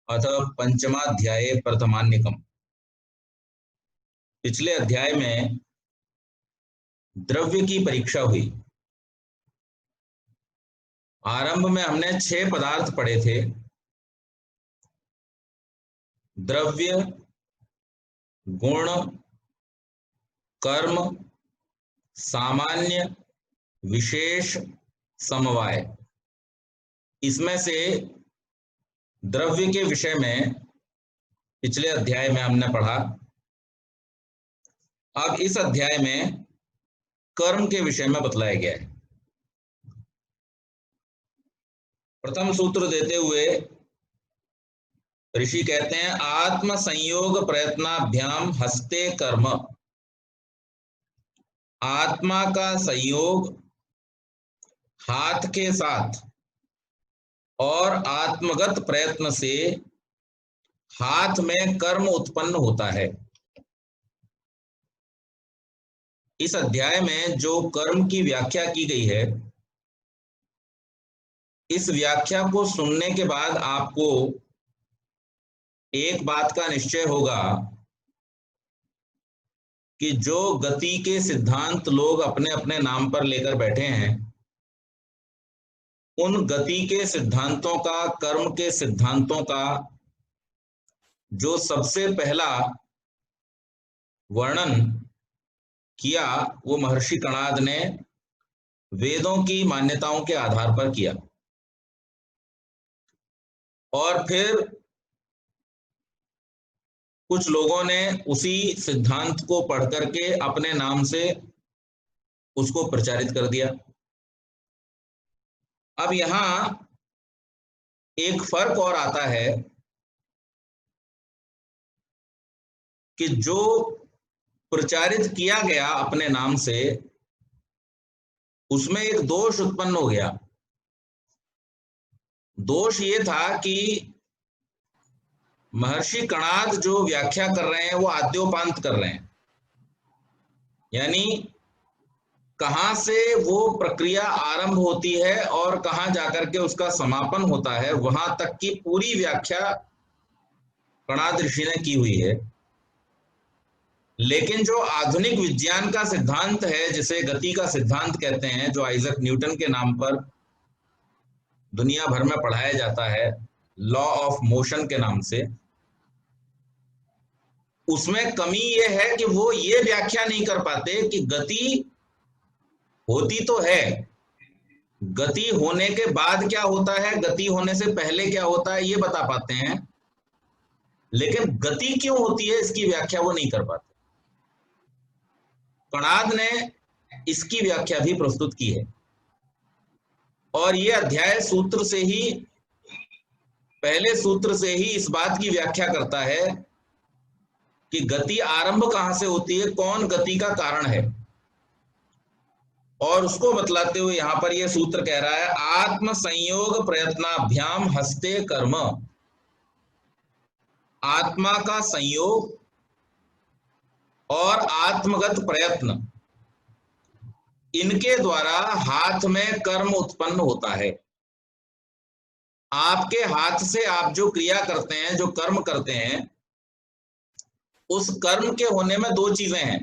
अथ पंचमाध्याये प्रथमान्यकम। पिछले अध्याय में द्रव्य की परीक्षा हुई। आरंभ में हमने 6 पदार्थ पढ़े थे। द्रव्य, गुण, कर्म, सामान्य, विशेष, समवाय। इसमें से द्रव्य के विषय में पिछले अध्याय में हमने पढ़ा। अब इस अध्याय में कर्म के विषय में बतलाया गया है। प्रथम सूत्र देते हुए ऋषि कहते हैं, आत्म संयोग प्रयत्नाभ्याम हस्ते कर्म। आत्मा का संयोग हाथ के साथ और आत्मगत प्रयत्न से हाथ में कर्म उत्पन्न होता है। इस अध्याय में जो कर्म की व्याख्या की गई है, इस व्याख्या को सुनने के बाद आपको एक बात का निश्चय होगा कि जो गति के सिद्धांत लोग अपने अपने नाम पर लेकर बैठे हैं, उन गति के सिद्धांतों का, कर्म के सिद्धांतों का जो सबसे पहला वर्णन किया वो महर्षि कणाद ने वेदों की मान्यताओं के आधार पर किया। और फिर कुछ लोगों ने उसी सिद्धांत को पढ़ करके अपने नाम से उसको प्रचारित कर दिया। अब यहां एक फर्क और आता है कि जो प्रचारित किया गया अपने नाम से, उसमें एक दोष उत्पन्न हो गया। दोष ये था कि महर्षि कणाद जो व्याख्या कर रहे हैं वो आद्योपांत कर रहे हैं, यानी कहां से वो प्रक्रिया आरंभ होती है और कहां जाकर के उसका समापन होता है, वहां तक की पूरी व्याख्या कणाद ऋषि ने की हुई है। लेकिन जो आधुनिक विज्ञान का सिद्धांत है, जिसे गति का सिद्धांत कहते हैं, जो आइजक न्यूटन के नाम पर दुनिया भर में पढ़ाया जाता है, लॉ ऑफ मोशन के नाम से, उसमें कमी यह है कि वो ये व्याख्या नहीं कर पाते कि गति होती तो है, गति होने के बाद क्या होता है, गति होने से पहले क्या होता है, ये बता पाते हैं, लेकिन गति क्यों होती है इसकी व्याख्या वो नहीं कर पाते। कणाद ने इसकी व्याख्या भी प्रस्तुत की है और ये अध्याय सूत्र से ही, पहले सूत्र से ही इस बात की व्याख्या करता है कि गति आरंभ कहां से होती है, कौन गति का कारण है। और उसको बतलाते हुए यहां पर यह सूत्र कह रहा है, आत्म संयोग प्रयत्नाभ्याम हस्ते कर्म। आत्मा का संयोग और आत्मगत प्रयत्न, इनके द्वारा हाथ में कर्म उत्पन्न होता है। आपके हाथ से आप जो क्रिया करते हैं, जो कर्म करते हैं, उस कर्म के होने में 2 चीजें हैं।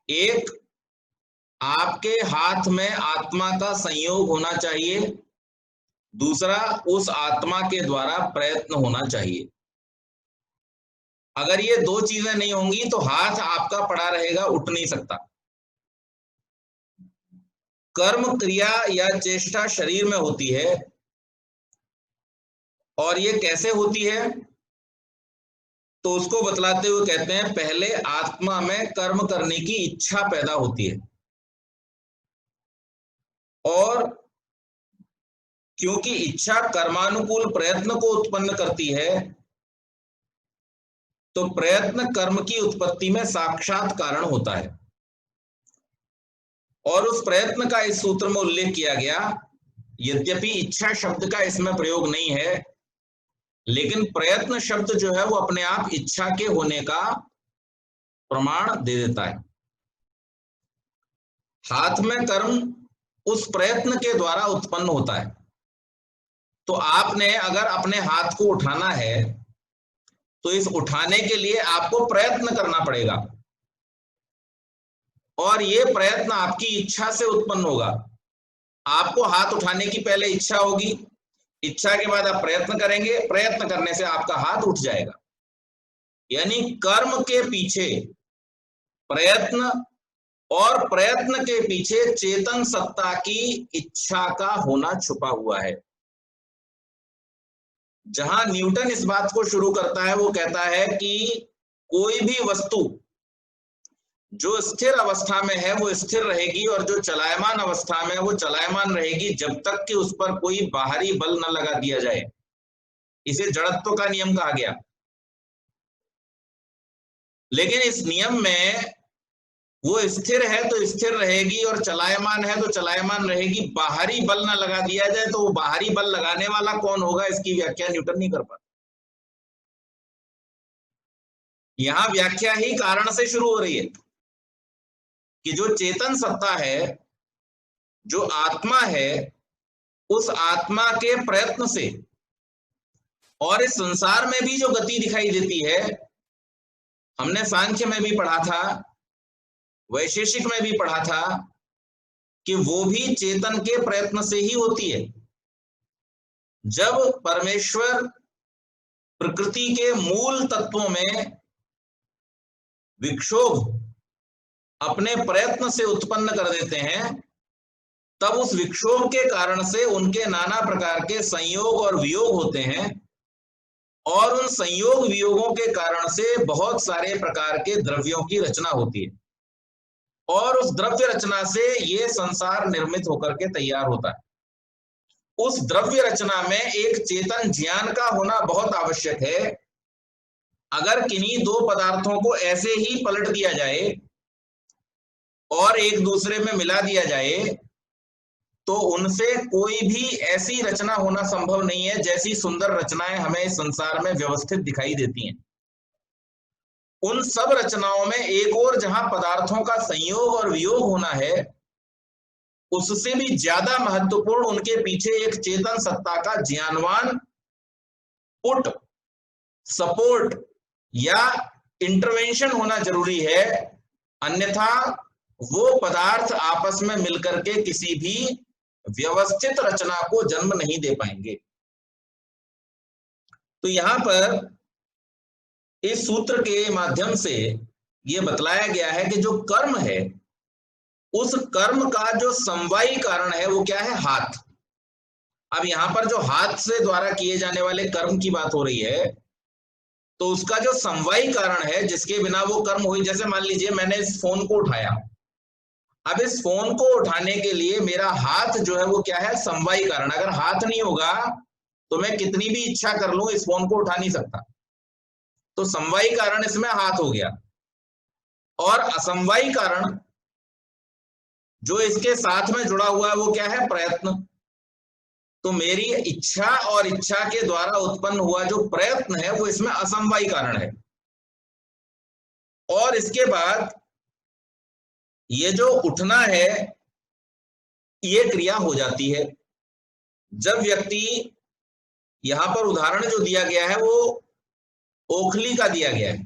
एक, आपके हाथ में आत्मा का संयोग होना चाहिए। दूसरा, उस आत्मा के द्वारा प्रयत्न होना चाहिए। अगर ये 2 चीजें नहीं होंगी तो हाथ आपका पड़ा रहेगा, उठ नहीं सकता। कर्म क्रिया या चेष्टा शरीर में होती है, और ये कैसे होती है तो उसको बतलाते हुए कहते हैं, पहले आत्मा में कर्म करने की इच्छा पैदा होती है, और क्योंकि इच्छा कर्मानुकूल प्रयत्न को उत्पन्न करती है, तो प्रयत्न कर्म की उत्पत्ति में साक्षात कारण होता है। और उस प्रयत्न का इस सूत्र में उल्लेख किया गया, यद्यपि इच्छा शब्द का इसमें प्रयोग नहीं है, लेकिन प्रयत्न शब्द जो है वो अपने आप इच्छा के होने का प्रमाण दे देता है। हाथ में कर्म उस प्रयत्न के द्वारा उत्पन्न होता है। तो आपने अगर अपने हाथ को उठाना है तो इस उठाने के लिए आपको प्रयत्न करना पड़ेगा, और ये प्रयत्न आपकी इच्छा से उत्पन्न होगा। आपको हाथ उठाने की पहले इच्छा होगी, इच्छा के बाद आप प्रयत्न करेंगे, प्रयत्न करने से आपका हाथ उठ जाएगा। यानी कर्म के पीछे प्रयत्न, और प्रयत्न के पीछे चेतन सत्ता की इच्छा का होना छुपा हुआ है। जहां न्यूटन इस बात को शुरू करता है, वो कहता है कि कोई भी वस्तु जो स्थिर अवस्था में है वो स्थिर रहेगी, और जो चलायमान अवस्था में है वो चलायमान रहेगी, जब तक कि उस पर कोई बाहरी बल न लगा दिया जाए। इसे जड़त्व का नियम कहा गया। लेकिन इस नियम में वो स्थिर है तो स्थिर रहेगी, और चलायमान है तो चलायमान रहेगी। बाहरी बल न लगा दिया जाए तो वो बाहरी बल लगाने वाला कौन होगा, इसकी व्याख्या न्यूटन नहीं कर पाता। यहां व्याख्या ही कारण से शुरू हो रही है कि जो चेतन सत्ता है, जो आत्मा है, उस आत्मा के प्रयत्न से, और इस संसार में भी जो गति दिखाई देती है, हमने सांख्य में भी पढ़ा था, वैशेषिक में भी पढ़ा था, कि वो भी चेतन के प्रयत्न से ही होती है। जब परमेश्वर प्रकृति के मूल तत्वों में विक्षोभ अपने प्रयत्न से उत्पन्न कर देते हैं, तब उस विक्षोभ के कारण से उनके नाना प्रकार के संयोग और वियोग होते हैं, और उन संयोग वियोगों के कारण से बहुत सारे प्रकार के द्रव्यों की रचना होती है, और उस द्रव्य रचना से ये संसार निर्मित होकर के तैयार होता है। उस द्रव्य रचना में एक चेतन ज्ञान का होना बहुत आवश्यक है। अगर किन्हीं दो पदार्थों को ऐसे ही पलट दिया जाए और एक दूसरे में मिला दिया जाए, तो उनसे कोई भी ऐसी रचना होना संभव नहीं है जैसी सुंदर रचनाएं हमें इस संसार में व्यवस्थित दिखाई देती हैं। उन सब रचनाओं में एक और जहां पदार्थों का संयोग और वियोग होना है, उससे भी ज्यादा महत्वपूर्ण उनके पीछे एक चेतन सत्ता का ज्ञानवान पुट, सपोर्ट या इंटरवेंशन होना जरूरी है। अन्यथा वो पदार्थ आपस में मिलकर के किसी भी व्यवस्थित रचना को जन्म नहीं दे पाएंगे। तो यहां पर इस सूत्र के माध्यम से यह बतलाया गया है कि जो कर्म है, उस कर्म का जो समवायी कारण है वो क्या है, हाथ। अब यहां पर जो हाथ से द्वारा किए जाने वाले कर्म की बात हो रही है, तो उसका जो समवायी कारण है जिसके बिना वो कर्म हुई, जैसे मान लीजिए मैंने इस फोन को उठाया, अब इस फोन को उठाने के लिए मेरा हाथ जो है वो क्या है, समवायी कारण। अगर हाथ नहीं होगा तो मैं कितनी भी इच्छा कर लूं इस फोन को उठा नहीं सकता। तो समवायी कारण इसमें हाथ हो गया, और असमवायी कारण जो इसके साथ में जुड़ा हुआ है वो क्या है, प्रयत्न। तो मेरी इच्छा और इच्छा के द्वारा उत्पन्न हुआ जो प्रयत्न है वो इसमें असमवायी कारण है। और इसके बाद ये जो उठना है, ये क्रिया हो जाती है जब व्यक्ति, यहां पर उदाहरण जो दिया गया है वो ओखली का दिया गया है।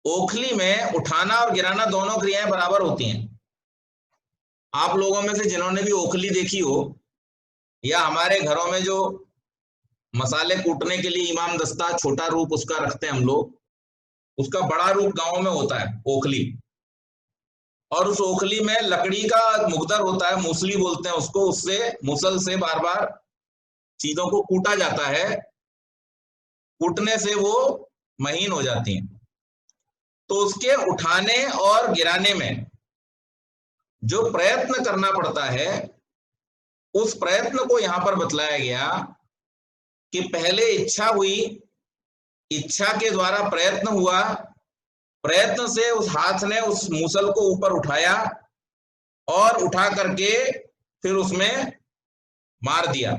ओखली में उठाना और गिराना दोनों क्रियाएं बराबर होती हैं। आप लोगों में से जिन्होंने भी ओखली देखी हो, या हमारे घरों में जो मसाले कूटने के लिए इमाम दस्ता छोटा रूप उसका रखते हैं हम लोग, उसका बड़ा रूप गांव में होता है ओखली। और उस ओखली में लकड़ी का मुकदर होता है, मूसली बोलते हैं उसको, उससे मुसल से बार बार चीजों को कूटा जाता है। कूटने से वो महीन हो जाती हैं। तो उसके उठाने और गिराने में जो प्रयत्न करना पड़ता है, उस प्रयत्न को यहां पर बतलाया गया कि पहले इच्छा हुई, इच्छा के द्वारा प्रयत्न हुआ, प्रयत्न से उस हाथ ने उस मूसल को ऊपर उठाया, और उठा करके फिर उसमें मार दिया।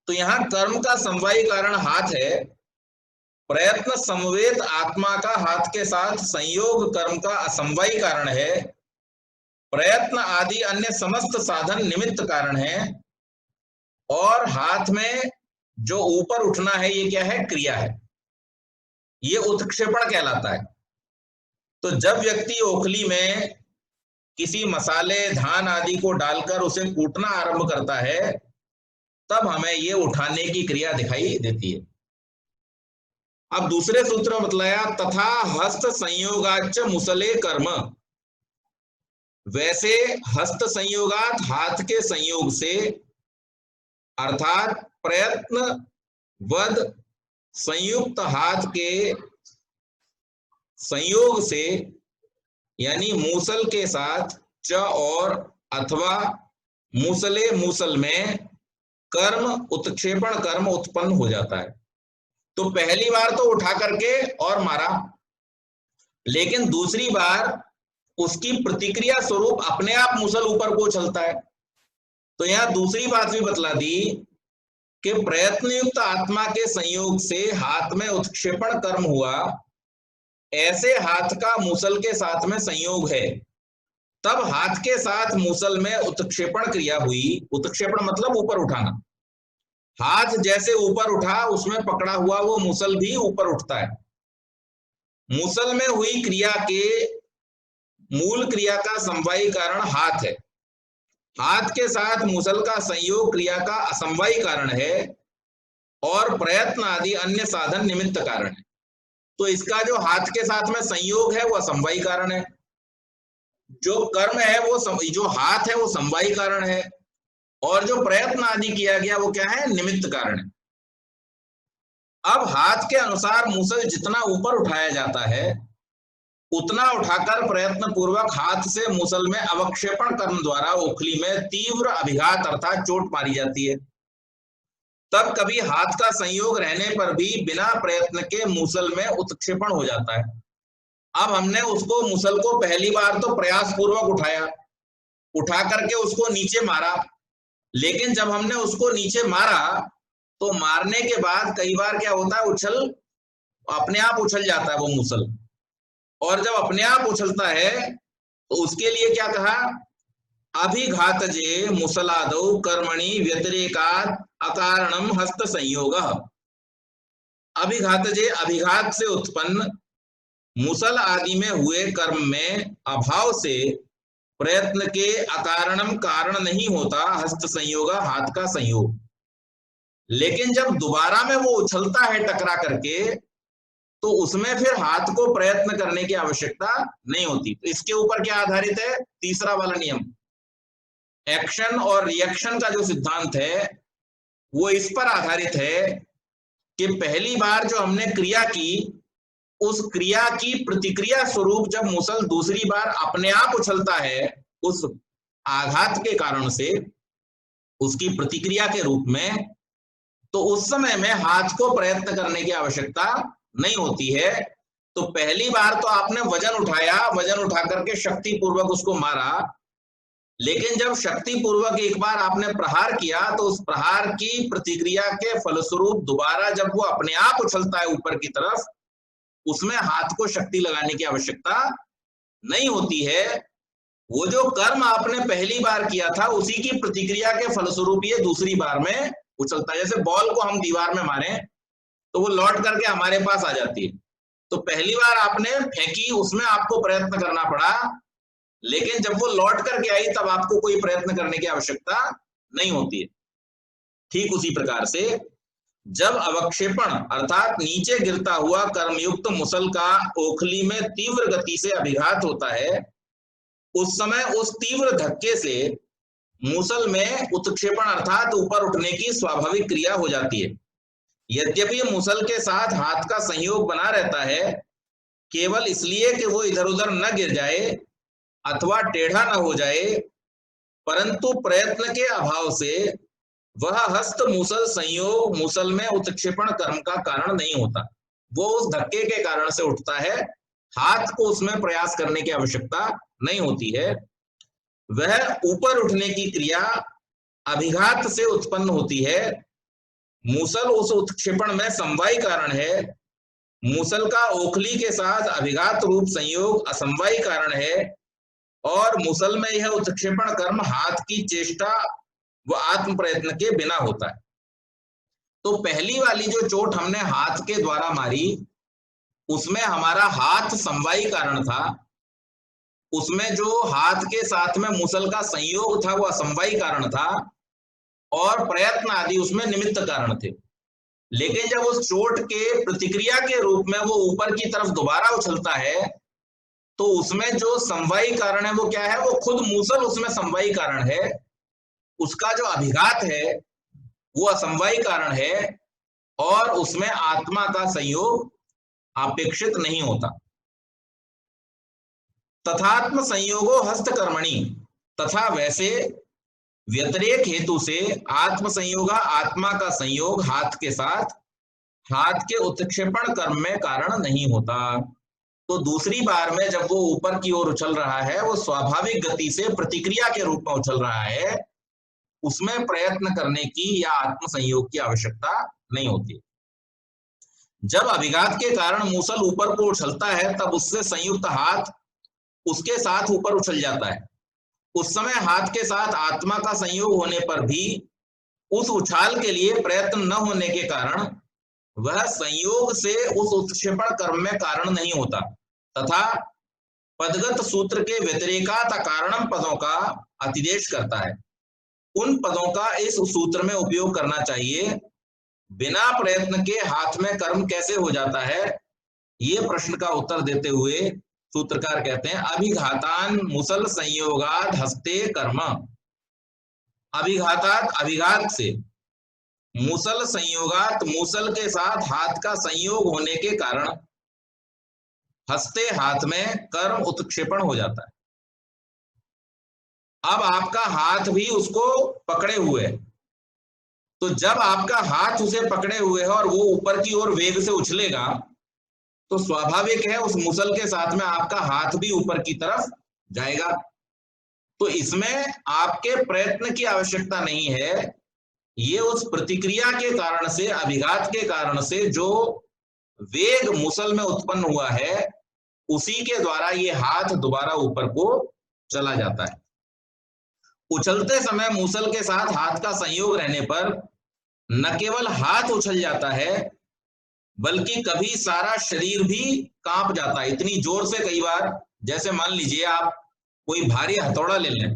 तो यहां कर्म का समवायी कारण हाथ है, प्रयत्न समवेत आत्मा का हाथ के साथ संयोग कर्म का असमवायी कारण है, प्रयत्न आदि अन्य समस्त साधन निमित्त कारण है, और हाथ में जो ऊपर उठना है ये क्या है, क्रिया है। ये उत्क्षेपण कहलाता है। तो जब व्यक्ति ओखली में किसी मसाले, धान आदि को डालकर उसे कूटना आरंभ करता है, तब हमें ये उठाने की क्रिया दिखाई देती है। अब दूसरे सूत्र में बतलाया, तथा हस्त संयोगाच मुसले कर्म। वैसे हस्त संयोगात हाथ के संयोग से, अर्थात प्रयत्न वद संयुक्त हाथ के संयोग से, यानी मूसल के साथ च और अथवा मूसले मूसल में कर्म उत्क्षेपण कर्म उत्पन्न हो जाता है। तो पहली बार तो उठा करके और मारा, लेकिन दूसरी बार उसकी प्रतिक्रिया स्वरूप अपने आप मूसल ऊपर को उछलता है। तो यहां दूसरी बात भी बतला दी कि प्रयत्न युक्त आत्मा के संयोग से हाथ में उत्क्षेपण कर्म हुआ, ऐसे हाथ का मूसल के साथ में संयोग है, तब हाथ के साथ मूसल में उत्क्षेपण क्रिया हुई। उत्क्षेपण मतलब ऊपर उठाना। हाथ जैसे ऊपर उठा, उसमें पकड़ा हुआ वो मूसल भी ऊपर उठता है। मूसल में हुई क्रिया के मूल क्रिया का समवायी कारण हाथ है। हाथ के साथ मूसल का संयोग क्रिया का असमवायी कारण है, और प्रयत्न आदि अन्य साधन निमित्त कारण है। तो इसका जो हाथ के साथ में संयोग है वो असमवायी कारण है, जो कर्म है वो जो हाथ है वो समवायी कारण है, और जो प्रयत्न आदि किया गया वो क्या है, निमित्त कारण है। अब हाथ के अनुसार मूसल जितना ऊपर उठाया जाता है, उतना उठाकर प्रयत्न पूर्वक हाथ से मूसल में अवक्षेपण कर्म द्वारा ओखली में तीव्र अभिघात अर्थात चोट मारी जाती है। तब कभी हाथ का संयोग रहने पर भी बिना प्रयत्न के मूसल में उत्क्षेपण हो जाता है। अब हमने उसको मूसल को पहली बार तो प्रयास पूर्वक उठाया, उठा करके उसको नीचे मारा, लेकिन जब हमने उसको नीचे मारा तो मारने के बाद कई बार क्या होता है, अपने आप उछल जाता है वो मूसल। और जब अपने आप उछलता है तो उसके लिए क्या कहा, अभिघातजे मुसलादौ कर्मणि व्यतिरेकात् अकारणम हस्त संयोग। अभिघातजे अभिघात से उत्पन्न मुसल आदि में हुए कर्म में अभाव से प्रयत्न के अकारणम कारण नहीं होता हस्त संयोग, हाथ का संयोग। लेकिन जब दोबारा में वो उछलता है टकरा करके, तो उसमें फिर हाथ को प्रयत्न करने की आवश्यकता नहीं होती। तो इसके ऊपर क्या आधारित है, तीसरा वाला नियम, एक्शन और रिएक्शन का जो सिद्धांत है वो इस पर आधारित है कि पहली बार जो हमने क्रिया की, उस क्रिया की प्रतिक्रिया स्वरूप जब मूसल दूसरी बार अपने आप उछलता है उस आघात के कारण से, उसकी प्रतिक्रिया के रूप में, तो उस समय में हाथ को प्रयत्न करने की आवश्यकता नहीं होती है। तो पहली बार तो आपने वजन उठाया, वजन उठा करके शक्ति पूर्वक उसको मारा, लेकिन जब शक्ति पूर्वक एक बार आपने प्रहार किया तो उस प्रहार की प्रतिक्रिया के फलस्वरूप दोबारा जब वो अपने आप उछलता है ऊपर की तरफ, उसमें हाथ को शक्ति लगाने की आवश्यकता नहीं होती है। वो जो कर्म आपने पहली बार किया था उसी की प्रतिक्रिया के फलस्वरूप ये दूसरी बार में उछलता है। जैसे बॉल को हम दीवार में मारें तो वो लौट करके हमारे पास आ जाती है। तो पहली बार आपने फेंकी, उसमें आपको प्रयत्न करना पड़ा, लेकिन जब वो लौट करके आई तब आपको कोई प्रयत्न करने की आवश्यकता नहीं होती है। ठीक उसी प्रकार से जब अवक्षेपण अर्थात नीचे गिरता हुआ कर्मयुक्त मुसल का ओखली में तीव्र गति से अभिघात होता है, उस समय उस तीव्र धक्के से मूसल में उत्क्षेपण अर्थात ऊपर उठने की स्वाभाविक क्रिया हो जाती है। यद्यपि मूसल के साथ हाथ का संयोग बना रहता है, केवल इसलिए कि वो इधर उधर न गिर जाए अथवा टेढ़ा न हो जाए, परंतु प्रयत्न के अभाव से वह हस्त मूसल संयोग मूसल में उत्क्षेपण कर्म का कारण नहीं होता। वो उस धक्के के कारण से उठता है, हाथ को उसमें प्रयास करने की आवश्यकता नहीं होती है। वह ऊपर उठने की क्रिया अभिघात से उत्पन्न होती है। मूसल उस उत्क्षेपण में समवायी कारण है, मूसल का ओखली के साथ अभिघात रूप संयोग असमवायी कारण है, और मूसल में यह उत्क्षेपण कर्म हाथ की चेष्टा व आत्म प्रयत्न के बिना होता है। तो पहली वाली जो चोट हमने हाथ के द्वारा मारी, उसमें हमारा हाथ समवायी कारण था, उसमें जो हाथ के साथ में मुसल का संयोग था वो असमवायी कारण था, और प्रयत्न आदि उसमें निमित्त कारण थे। लेकिन जब उस चोट के प्रतिक्रिया के रूप में वो ऊपर की तरफ दोबारा उछलता है, तो उसमें जो समवायी कारण है वो क्या है? वो खुद मूसल उसमें समवायी कारण है, उसका जो अभिघात है वो असमवायी कारण है, और उसमें आत्मा का संयोग अपेक्षित नहीं होता। तथात्म संयोगो हस्तकर्मणि, तथा वैसे व्यतिरेक हेतु से आत्म संयोगा, आत्मा का संयोग हाथ के साथ हाथ के उत्क्षेपण कर्म में कारण नहीं होता। तो दूसरी बार में जब वो ऊपर की ओर उछल रहा है, वो स्वाभाविक गति से प्रतिक्रिया के रूप में उछल रहा है, उसमें प्रयत्न करने की या आत्म संयोग की आवश्यकता नहीं होती। जब अभिघात के कारण मूसल ऊपर को उछलता है, तब उससे संयुक्त हाथ उसके साथ ऊपर उछल जाता है। उस समय हाथ के साथ आत्मा का संयोग होने पर भी उस उछाल के लिए प्रयत्न न होने के कारण वह संयोग से उस उत्क्षेपण कर्म में कारण नहीं होता, तथा पदगत सूत्र के व्यतिरेकात कारणम पदों का अतिदेश करता है। उन पदों का इस सूत्र में उपयोग करना चाहिए। बिना प्रयत्न के हाथ में कर्म कैसे हो जाता है, ये प्रश्न का उत्तर देते हुए सूत्रकार कहते हैं, अभिघातान मुसल संयोगाद हस्ते कर्म। अभिघातात अभिघात से, मूसल संयोगात मूसल के साथ हाथ का संयोग होने के कारण हस्ते हाथ में कर्म उत्क्षेपण हो जाता है। अब आपका हाथ भी उसको पकड़े हुए है, तो जब आपका हाथ उसे पकड़े हुए है और वो ऊपर की ओर वेग से उछलेगा, तो स्वाभाविक है उस मुसल के साथ में आपका हाथ भी ऊपर की तरफ जाएगा। तो इसमें आपके प्रयत्न की आवश्यकता नहीं है, ये उस प्रतिक्रिया के कारण से, अभिघात के कारण से जो वेग मुसल में उत्पन्न हुआ है, उसी के द्वारा ये हाथ दोबारा ऊपर को चला जाता है। उछलते समय मूसल के साथ हाथ का संयोग रहने पर न केवल हाथ उछल जाता है, बल्कि कभी सारा शरीर भी कांप जाता है इतनी जोर से। कई बार जैसे मान लीजिए आप कोई भारी हथौड़ा ले लें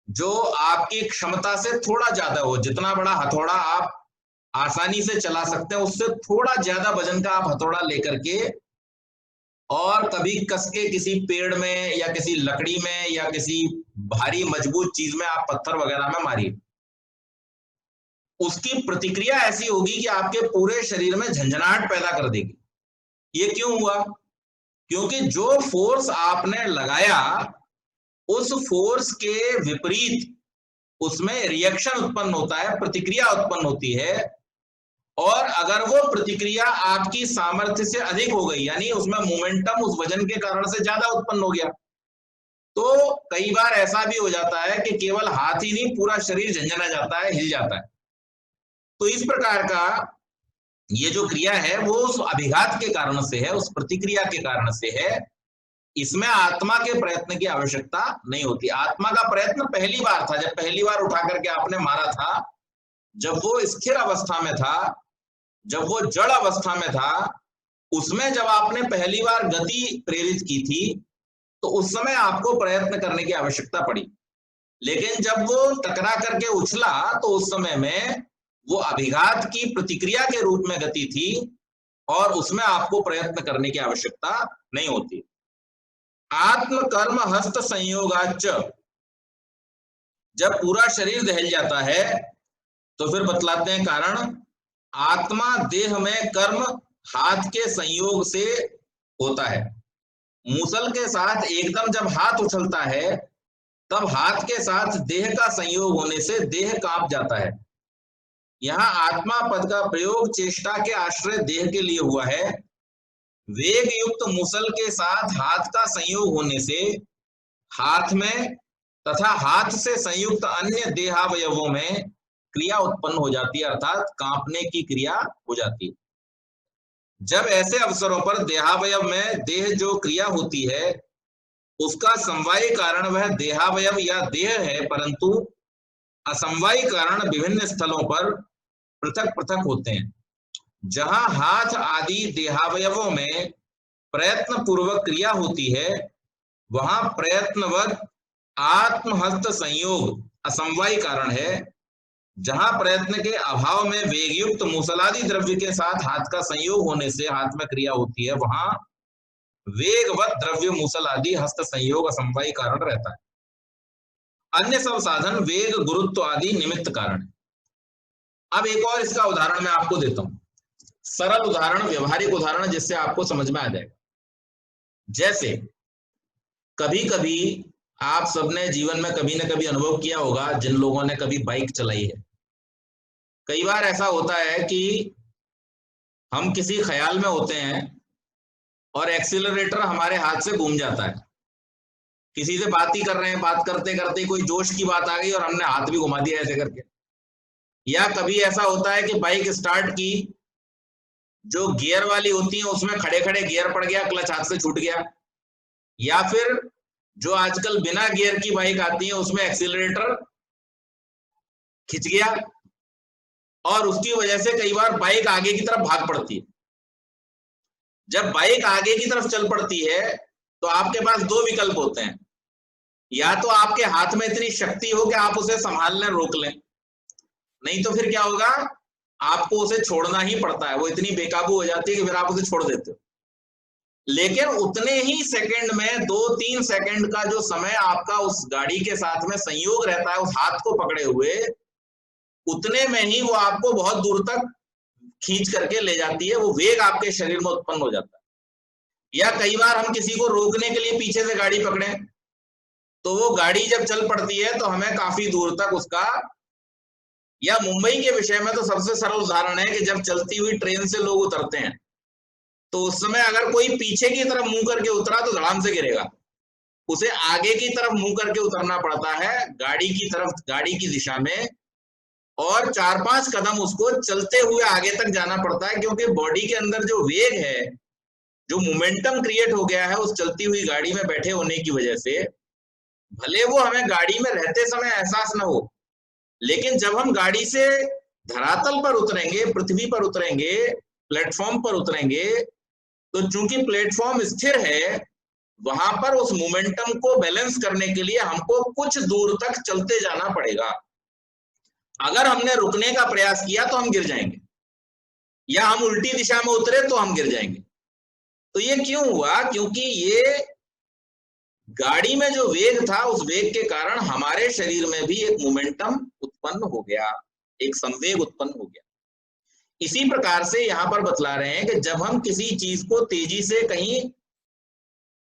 जो आपकी क्षमता से थोड़ा ज्यादा हो, जितना बड़ा हथौड़ा आप आसानी से चला सकते हैं उससे थोड़ा ज्यादा वजन का आप हथौड़ा लेकर के और कभी कस के किसी पेड़ में या किसी लकड़ी में या किसी भारी मजबूत चीज में आप पत्थर वगैरह में मारिए, उसकी प्रतिक्रिया ऐसी होगी कि आपके पूरे शरीर में झंझनाहट पैदा कर देगी। ये क्यों हुआ? क्योंकि जो फोर्स आपने लगाया उस फोर्स के विपरीत उसमें रिएक्शन उत्पन्न होता है, प्रतिक्रिया उत्पन्न होती है, और अगर वो प्रतिक्रिया आपकी सामर्थ्य से अधिक हो गई, यानी उसमें मोमेंटम उस वजन के कारण से ज्यादा उत्पन्न हो गया, तो कई बार ऐसा भी हो जाता है कि केवल हाथ ही नहीं पूरा शरीर झंझना जाता है, हिल जाता है। तो इस प्रकार का ये जो क्रिया है वो उस अभिघात के कारण से है, उस प्रतिक्रिया के कारण से है। इसमें आत्मा के प्रयत्न की आवश्यकता नहीं होती। आत्मा का प्रयत्न पहली बार था, जब पहली बार उठा करके आपने मारा था, जब वो स्थिर अवस्था में था, जब वो जड़ अवस्था में था, उसमें जब आपने पहली बार गति प्रेरित की थी, तो उस समय आपको प्रयत्न करने की आवश्यकता पड़ी। लेकिन जब वो टकरा करके उछला, तो उस समय में वो अभिघात की प्रतिक्रिया के रूप में गति थी और उसमें आपको प्रयत्न करने की आवश्यकता नहीं होती। आत्म कर्म हस्त संयोगाच, जब पूरा शरीर दहल जाता है तो फिर बतलाते हैं कारण। आत्मा देह में कर्म हाथ के संयोग से होता है। मूसल के साथ एकदम जब हाथ उछलता है, तब हाथ के साथ देह का संयोग होने से देह कांप जाता है। यहाँ आत्मा पद का प्रयोग चेष्टा के आश्रय देह के लिए हुआ है। वेग युक्त मूसल के साथ हाथ का संयोग होने से हाथ में तथा हाथ से संयुक्त अन्य देहावयवों में क्रिया उत्पन्न हो जाती है, अर्थात कांपने की क्रिया हो जाती है। जब ऐसे अवसरों पर देहावयव में देह जो क्रिया होती है उसका समवायी कारण वह देहावयव या देह है, परंतु असमवायी कारण विभिन्न स्थलों पर पृथक पृथक होते हैं। जहां हाथ आदि देहावयवों में प्रयत्न पूर्वक क्रिया होती है, वहां प्रयत्नवत आत्महस्त संयोग असमवायी कारण है। जहां प्रयत्न के अभाव में वेगयुक्त मूसलादि द्रव्य के साथ हाथ का संयोग होने से हाथ में क्रिया होती है, वहां वेगवत द्रव्य मूसल आदि हस्त संयोग असमवायी कारण रहता है। अन्य सब साधन वेग गुरुत्व आदि निमित्त कारण है। अब एक और इसका उदाहरण मैं आपको देता हूं, सरल उदाहरण, व्यवहारिक उदाहरण, जिससे आपको समझ में आ जाएगा। जैसे कभी कभी आप सबने जीवन में कभी ना कभी अनुभव किया होगा, जिन लोगों ने कभी बाइक चलाई है, कई बार ऐसा होता है कि हम किसी ख्याल में होते हैं और एक्सीलरेटर हमारे हाथ से घूम जाता है। किसी से बात ही कर रहे हैं, बात करते करते कोई जोश की बात आ गई और हमने हाथ भी घुमा दिया ऐसे करके। या कभी ऐसा होता है कि बाइक स्टार्ट की, जो गियर वाली होती है उसमें खड़े खड़े गियर पड़ गया, क्लच हाथ से छूट गया। या फिर जो आजकल बिना गियर की बाइक आती है उसमें एक्सीलरेटर खिंच गया और उसकी वजह से कई बार बाइक आगे की तरफ भाग पड़ती है। जब बाइक आगे की तरफ चल पड़ती है तो आपके पास दो विकल्प होते हैं, या तो आपके हाथ में इतनी शक्ति हो कि आप उसे संभाल लें, रोक लें, नहीं तो फिर क्या होगा, आपको उसे छोड़ना ही पड़ता है। वो इतनी बेकाबू हो जाती है कि फिर आप उसे छोड़ देते हो। लेकिन उतने ही सेकंड में, 2-3 सेकंड का जो समय आपका उस गाड़ी के साथ में संयोग रहता है उस हाथ को पकड़े हुए, उतने में ही वो आपको बहुत दूर तक खींच करके ले जाती है, वो वेग आपके शरीर में उत्पन्न हो जाता है। या कई बार हम किसी को रोकने के लिए पीछे से गाड़ी पकड़े, तो वो गाड़ी जब चल पड़ती है तो हमें काफी दूर तक उसका, या मुंबई के विषय में तो सबसे सरल उदाहरण है कि जब चलती हुई ट्रेन से लोग उतरते हैं तो उस समय अगर कोई पीछे की तरफ मुंह करके उतरा तो धड़ाम से गिरेगा। उसे आगे की तरफ मुंह करके उतरना पड़ता है, गाड़ी की तरफ, गाड़ी की दिशा में, और 4-5 कदम उसको चलते हुए आगे तक जाना पड़ता है, क्योंकि बॉडी के अंदर जो वेग है, जो मोमेंटम क्रिएट हो गया है उस चलती हुई गाड़ी में बैठे होने की वजह से, भले वो हमें गाड़ी में रहते समय एहसास न हो, लेकिन जब हम गाड़ी से धरातल पर उतरेंगे, पृथ्वी पर उतरेंगे, प्लेटफॉर्म पर उतरेंगे, तो चूंकि प्लेटफॉर्म स्थिर है, वहां पर उस मोमेंटम को बैलेंस करने के लिए हमको कुछ दूर तक चलते जाना पड़ेगा। अगर हमने रुकने का प्रयास किया तो हम गिर जाएंगे, या हम उल्टी दिशा में उतरे तो हम गिर जाएंगे। तो ये क्यों हुआ? क्योंकि ये गाड़ी में जो वेग था, उस वेग के कारण हमारे शरीर में भी एक मोमेंटम उत्पन्न हो गया, एक संवेग उत्पन्न हो गया। इसी प्रकार से यहां पर बतला रहे हैं कि जब हम किसी चीज को तेजी से कहीं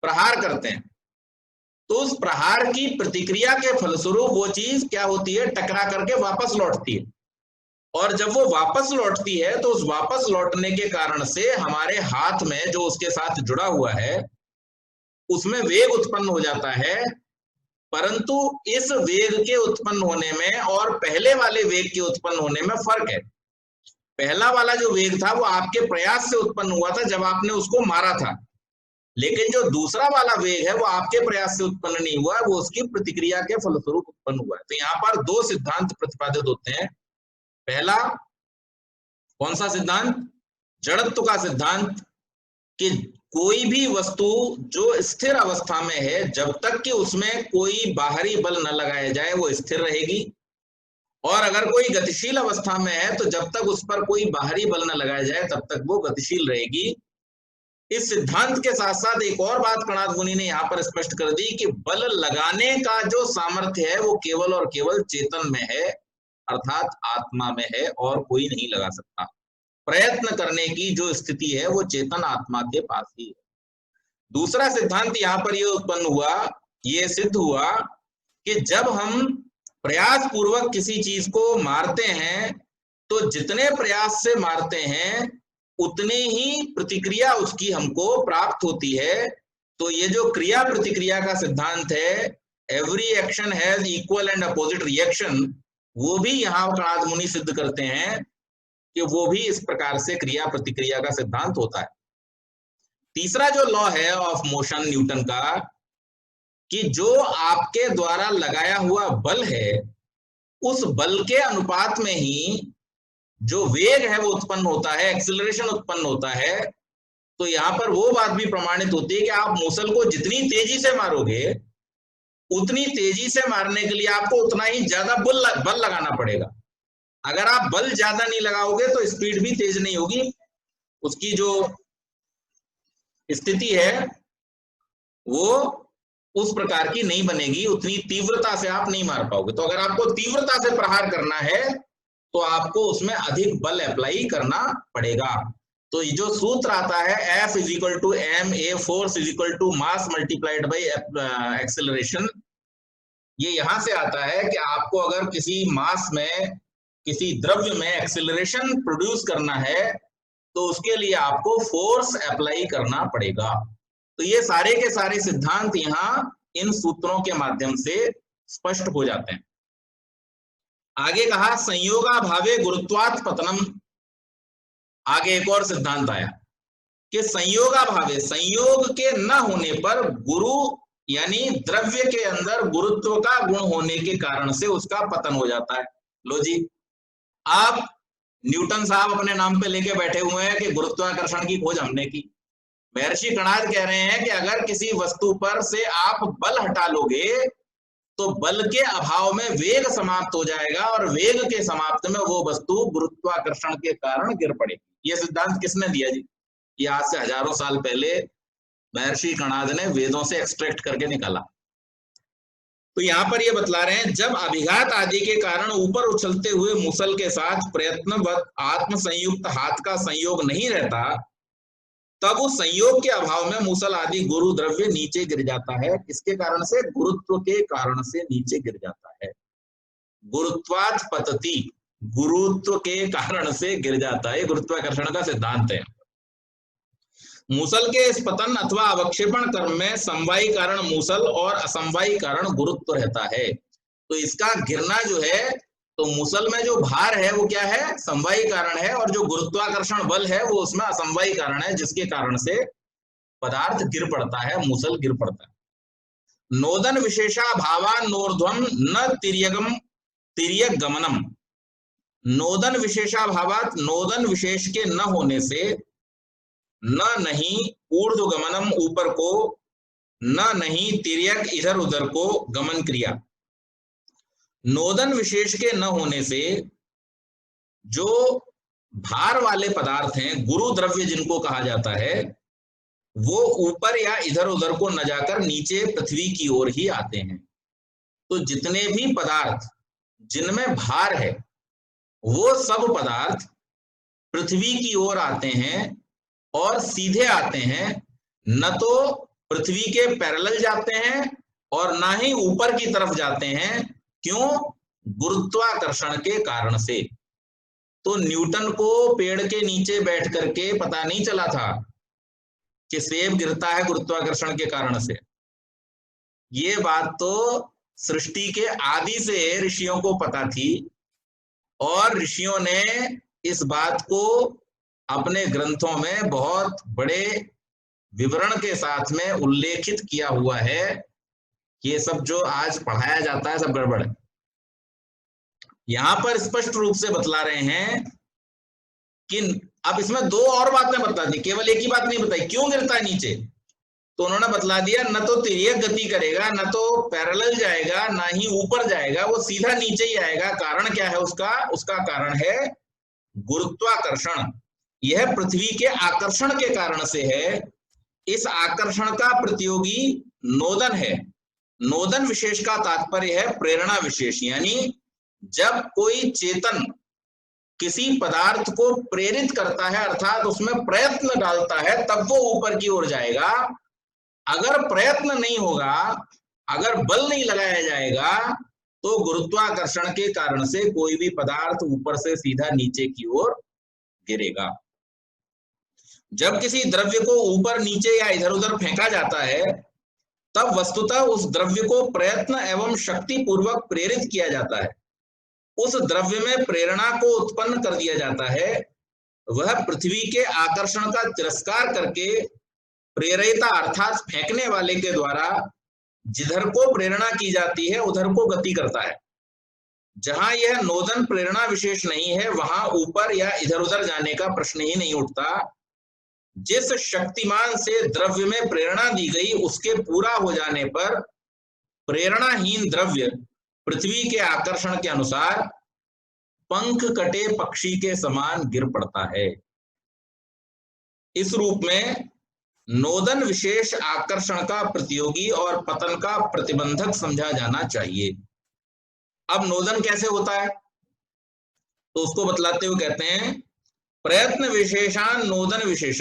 प्रहार करते हैं तो उस प्रहार की प्रतिक्रिया के फलस्वरूप वो चीज क्या होती है, टकरा करके वापस लौटती है। और जब वो वापस लौटती है तो उस वापस लौटने के कारण से हमारे हाथ में जो उसके साथ जुड़ा हुआ है उसमें वेग उत्पन्न हो जाता है। परंतु इस वेग के उत्पन्न होने में और पहले वाले वेग के उत्पन्न होने में फर्क है। पहला वाला जो वेग था वो आपके प्रयास से उत्पन्न हुआ था जब आपने उसको मारा था, लेकिन जो दूसरा वाला वेग है वो आपके प्रयास से उत्पन्न नहीं हुआ, वो उसकी प्रतिक्रिया के फलस्वरूप उत्पन्न हुआ है। तो यहाँ पर दो सिद्धांत प्रतिपादित होते हैं। पहला कौन सा सिद्धांत? जड़त्व का सिद्धांत, कि कोई भी वस्तु जो स्थिर अवस्था में है, जब तक कि उसमें कोई बाहरी बल न लगाया जाए वो स्थिर रहेगी, और अगर कोई गतिशील अवस्था में है तो जब तक उस पर कोई बाहरी बल न लगाया जाए तब तक वो गतिशील रहेगी। इस सिद्धांत के साथ साथ एक और बात कणाद मुनि ने यहाँ पर स्पष्ट कर दी कि बल लगाने का जो सामर्थ्य है वो केवल और केवल चेतन में है, अर्थात आत्मा में है, और कोई नहीं लगा सकता। प्रयत्न करने की जो स्थिति है वो चेतन आत्मा के पास ही है। दूसरा सिद्धांत यहाँ पर ये उत्पन्न हुआ, ये सिद्ध हुआ कि जब हम प्रयास पूर्वक किसी चीज को मारते हैं तो जितने प्रयास से मारते हैं उतने ही प्रतिक्रिया उसकी हमको प्राप्त होती है। तो ये जो क्रिया प्रतिक्रिया का सिद्धांत है, every action has equal and opposite reaction, वो भी यहाँ कणाद मुनि सिद्ध करते हैं कि वो भी इस प्रकार से क्रिया प्रतिक्रिया का सिद्धांत होता है। तीसरा जो लॉ है ऑफ मोशन न्यूटन का, कि जो आपके द्वारा लगाया हुआ बल है उस बल के अनुपात में ही जो वेग है वो उत्पन्न होता है, एक्सिलरेशन उत्पन्न होता है, तो यहाँ पर वो बात भी प्रमाणित होती है कि आप मूसल को जितनी तेजी से मारोगे, उतनी तेजी से मारने के लिए आपको उतना ही ज्यादा बल लगाना पड़ेगा। अगर आप बल ज्यादा नहीं लगाओगे तो स्पीड भी तेज नहीं होगी, उसकी जो स्थिति है वो उस प्रकार की नहीं बनेगी, उतनी तीव्रता से आप नहीं मार पाओगे। तो अगर आपको तीव्रता से प्रहार करना है तो आपको उसमें अधिक बल अप्लाई करना पड़ेगा। तो ये जो सूत्र आता है F is equal to M A, force is equal to mass multiplied by acceleration, ये यहां से आता है कि आपको अगर किसी मास में, किसी द्रव्य में एक्सेलरेशन प्रोड्यूस करना है तो उसके लिए आपको फोर्स अप्लाई करना पड़ेगा। तो ये सारे के सारे सिद्धांत यहाँ इन सूत्रों के माध्यम से स्पष्ट हो जाते हैं। आगे कहा संयोगाभावे गुरुत्वात् पतनम। आगे एक और सिद्धांत आया कि संयोगाभावे, संयोग के न होने पर गुरु यानी द्रव्य के अंदर गुरुत्व का गुण होने के कारण से उसका पतन हो जाता है। लो जी, आप न्यूटन साहब अपने नाम पे लेके बैठे हुए हैं कि गुरुत्वाकर्षण की खोज हमने की। महर्षि कणाद कह रहे हैं कि अगर किसी वस्तु पर से आप बल हटा लोगे तो बल के अभाव में वेग समाप्त हो जाएगा और वेग के समाप्त में वो वस्तु गुरुत्वाकर्षण के कारण गिर पड़ेगी। ये सिद्धांत किसने दिया जी? ये आज से हजारों साल पहले महर्षि कणाद ने वेदों से एक्सट्रैक्ट करके निकाला। तो यहाँ पर ये बतला रहे हैं जब अभिघात आदि के कारण ऊपर उछलते हुए मूसल के साथ प्रयत्नवत आत्म संयुक्त हाथ का संयोग नहीं रहता, तब उस संयोग के अभाव में मूसल आदि गुरु द्रव्य नीचे गिर जाता है। इसके कारण से, गुरुत्व के कारण से नीचे गिर जाता है। गुरुत्वात् पतति, गुरुत्व के कारण से गिर जाता है, गुरुत्वाकर्षण का सिद्धांत है। मूसल के इस पतन अथवा अवक्षेपण क्रम में समवायी कारण मूसल और असमवायी कारण गुरुत्व रहता है। तो इसका गिरना जो है, तो मूसल में जो भार है वो क्या है? समवायी कारण है, और जो गुरुत्वाकर्षण बल है वो उसमें असमवायी कारण है, जिसके कारण से पदार्थ गिर पड़ता है, मूसल गिर पड़ता है। नोदन विशेषा भावान्नोर्ध्वम न तिर्यगम तिर्यक गमनम। नोदन विशेषा भावात, नोदन विशेष के न होने से, न नहीं ऊर्ध्व गमनम ऊपर को, न नहीं तिर्यक इधर उधर को गमन क्रिया। नोदन विशेष के न होने से जो भार वाले पदार्थ हैं, गुरु द्रव्य जिनको कहा जाता है, वो ऊपर या इधर उधर को न जाकर नीचे पृथ्वी की ओर ही आते हैं। तो जितने भी पदार्थ जिनमें भार है वो सब पदार्थ पृथ्वी की ओर आते हैं और सीधे आते हैं, न तो पृथ्वी के पैरेलल जाते हैं और ना ही ऊपर की तरफ जाते हैं। क्यों? गुरुत्वाकर्षण के कारण से। तो न्यूटन को पेड़ के नीचे बैठ करके पता नहीं चला था कि सेब गिरता है गुरुत्वाकर्षण के कारण से। ये बात तो सृष्टि के आदि से ऋषियों को पता थी, और ऋषियों ने इस बात को अपने ग्रंथों में बहुत बड़े विवरण के साथ में उल्लेखित किया हुआ है। ये सब जो आज पढ़ाया जाता है सब गड़बड़ है। यहां पर स्पष्ट रूप से बतला रहे हैं कि अब इसमें दो और बातें बता दी, केवल एक ही बात नहीं बताई क्यों गिरता है नीचे। तो उन्होंने बतला दिया, न तो तिर्यक गति करेगा, न तो पैरेलल जाएगा, ना ही ऊपर जाएगा, वो सीधा नीचे ही आएगा। कारण क्या है उसका? उसका कारण है गुरुत्वाकर्षण। यह पृथ्वी के आकर्षण के कारण से है। इस आकर्षण का प्रतियोगी नोदन है। नोदन विशेष का तात्पर्य है प्रेरणा विशेष, यानी जब कोई चेतन किसी पदार्थ को प्रेरित करता है, अर्थात उसमें प्रयत्न डालता है, तब वो ऊपर की ओर जाएगा। अगर प्रयत्न नहीं होगा, अगर बल नहीं लगाया जाएगा, तो गुरुत्वाकर्षण के कारण से कोई भी पदार्थ ऊपर से सीधा नीचे की ओर गिरेगा। जब किसी द्रव्य को ऊपर नीचे या इधर उधर फेंका जाता है, तब वस्तुतः उस द्रव्य को प्रयत्न एवं शक्ति पूर्वक प्रेरित किया जाता है। उस द्रव्य में प्रेरणा को उत्पन्न कर दिया जाता है। वह पृथ्वी के आकर्षण का तिरस्कार करके प्रेरिता अर्थात फेंकने वाले के द्वारा जिधर को प्रेरणा की जाती है उधर को गति करता है। जहां यह नोदन प्रेरणा विशेष नहीं है वहां ऊपर या इधर उधर जाने का प्रश्न ही नहीं उठता। जिस शक्तिमान से द्रव्य में प्रेरणा दी गई उसके पूरा हो जाने पर प्रेरणाहीन द्रव्य पृथ्वी के आकर्षण के अनुसार पंख कटे पक्षी के समान गिर पड़ता है। इस रूप में नोदन विशेष आकर्षण का प्रतियोगी और पतन का प्रतिबंधक समझा जाना चाहिए। अब नोदन कैसे होता है तो उसको बतलाते हुए कहते हैं प्रयत्न विशेषान नोदन विशेष।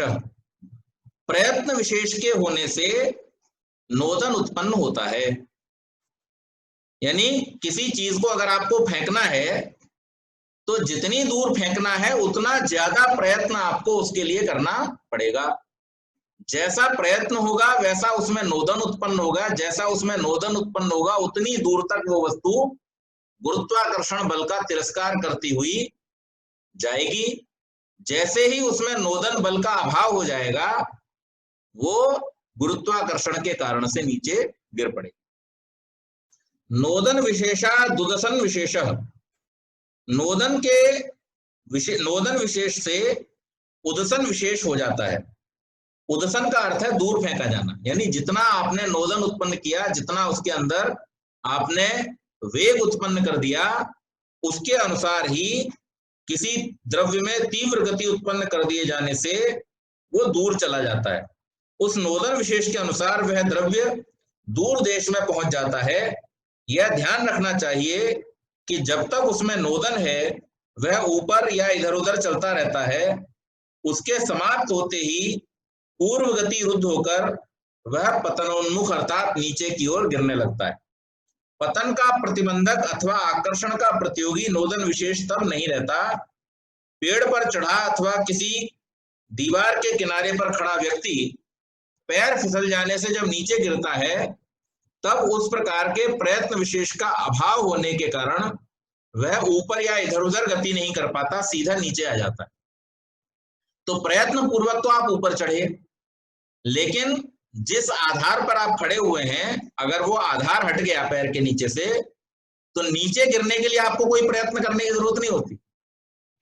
प्रयत्न विशेष के होने से नोदन उत्पन्न होता है। यानी किसी चीज को अगर आपको फेंकना है तो जितनी दूर फेंकना है उतना ज्यादा प्रयत्न आपको उसके लिए करना पड़ेगा। जैसा प्रयत्न होगा वैसा उसमें नोदन उत्पन्न होगा। जैसा उसमें नोदन उत्पन्न होगा उतनी दूर तक वो वस्तु गुरुत्वाकर्षण बल का तिरस्कार करती हुई जाएगी। जैसे ही उसमें नोदन बल का अभाव हो जाएगा वो गुरुत्वाकर्षण के कारण से नीचे गिर पड़ेगी। नोदन विशेषा दुदसन विशेष। नोदन विशेष से उदसन विशेष हो जाता है। उदसन का अर्थ है दूर फेंका जाना, यानी जितना आपने नोदन उत्पन्न किया, जितना उसके अंदर आपने वेग उत्पन्न कर दिया, उसके अनुसार ही किसी द्रव्य में तीव्र गति उत्पन्न कर दिए जाने से वो दूर चला जाता है। उस नोदन विशेष के अनुसार वह द्रव्य दूर देश में पहुंच जाता है। यह ध्यान रखना चाहिए कि जब तक उसमें नोदन है वह ऊपर या इधर उधर चलता रहता है। उसके समाप्त होते ही पूर्व गति रुद्ध होकर वह पतनोन्मुख अर्थात नीचे की ओर गिरने लगता है। पतन का प्रतिबंधक अथवा आकर्षण का प्रतियोगी नोदन विशेष तब नहीं रहता। पेड़ पर चढ़ा अथवा किसी दीवार के किनारे पर खड़ा व्यक्ति पैर फिसल जाने से जब नीचे गिरता है तब उस प्रकार के प्रयत्न विशेष का अभाव होने के कारण वह ऊपर या इधर उधर गति नहीं कर पाता, सीधा नीचे आ जाता है। तो प्रयत्न पूर्वक तो आप ऊपर चढ़े, लेकिन जिस आधार पर आप खड़े हुए हैं अगर वो आधार हट गया पैर के नीचे से तो नीचे गिरने के लिए आपको कोई प्रयत्न करने की जरूरत नहीं होती।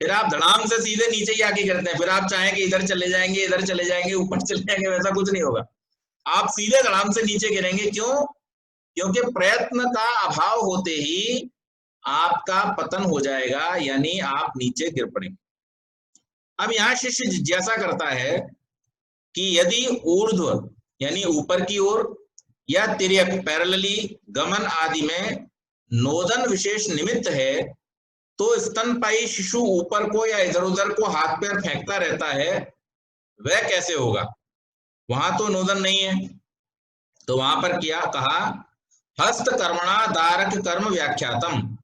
फिर आप धड़ाम से सीधे नीचे ही आके गिरते हैं। फिर आप चाहें कि इधर चले जाएंगे, इधर चले जाएंगे, ऊपर चले जाएंगे, वैसा कुछ नहीं होगा। आप सीधे धड़ाम से नीचे गिरेंगे। क्यों? क्योंकि प्रयत्न का अभाव होते ही आपका पतन हो जाएगा, यानी आप नीचे गिर पड़ेंगे। अब यहां शिष्य जिज्ञासा करता है कि यदि ऊर्ध्व यानी ऊपर की ओर या तिर्यक पैरेलली गमन आदि में नोदन विशेष निमित्त है तो स्तनपायी शिशु ऊपर को या इधर उधर को हाथ पैर फेंकता रहता है, वह कैसे होगा? वहां तो नोदन नहीं है। तो वहां पर क्या कहा? हस्त कर्मणा दारक कर्म व्याख्यातम।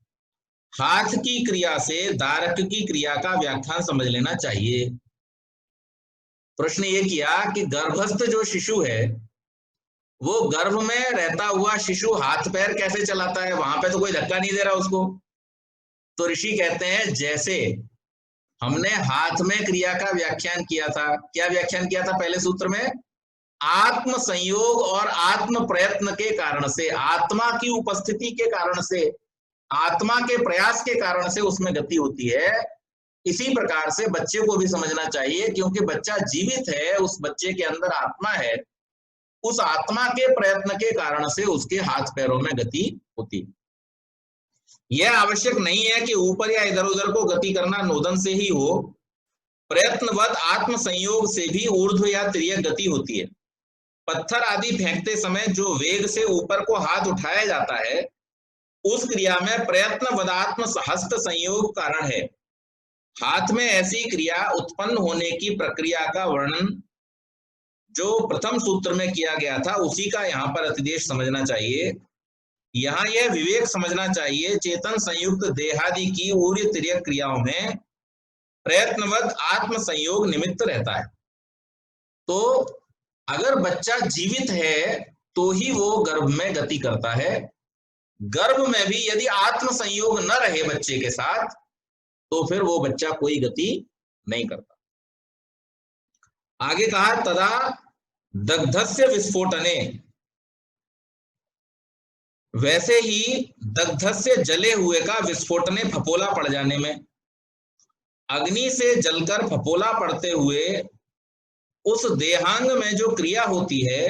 हाथ की क्रिया से दारक की क्रिया का व्याख्यान समझ लेना चाहिए। प्रश्न ये किया कि गर्भस्थ जो शिशु है वो गर्भ में रहता हुआ शिशु हाथ पैर कैसे चलाता है? वहां पे तो कोई धक्का नहीं दे रहा उसको। तो ऋषि कहते हैं जैसे हमने हाथ में क्रिया का व्याख्यान किया था। क्या व्याख्यान किया था पहले सूत्र में? आत्म संयोग और आत्म प्रयत्न के कारण से, आत्मा की उपस्थिति के कारण से, आत्मा के प्रयास के कारण से उसमें गति होती है। इसी प्रकार से बच्चे को भी समझना चाहिए, क्योंकि बच्चा जीवित है, उस बच्चे के अंदर आत्मा है, उस आत्मा के प्रयत्न के कारण से उसके हाथ पैरों में गति होती है। यह आवश्यक नहीं है कि ऊपर या इधर उधर को गति करना नोदन से ही हो। प्रयत्नवत आत्म संयोग से भी ऊर्ध्व या तिर्यक गति होती है। पत्थर आदि फेंकते समय जो वेग से ऊपर को हाथ उठाया जाता है उस क्रिया में प्रयत्न वदात्म हस्त संयोग कारण है। हाथ में ऐसी क्रिया उत्पन्न होने की प्रक्रिया का वर्णन जो प्रथम सूत्र में किया गया था उसी का यहाँ पर अतिदेश समझना चाहिए। यहाँ यह विवेक समझना चाहिए चेतन संयुक्त देहादि की ऊर्य तिर्यक क्रियाओं में प्रयत्नवत आत्म संयोग निमित्त रहता है। तो अगर बच्चा जीवित है तो ही वो गर्भ में गति करता है। गर्भ में भी यदि आत्म संयोग न रहे बच्चे के साथ तो फिर वो बच्चा कोई गति नहीं करता। आगे कहा तदा दग्धस्य विस्फोटने वैसे ही दग्धस्य जले हुए का विस्फोटने फपोला पड़ जाने में, अग्नि से जलकर फपोला पड़ते हुए उस देहांग में जो क्रिया होती है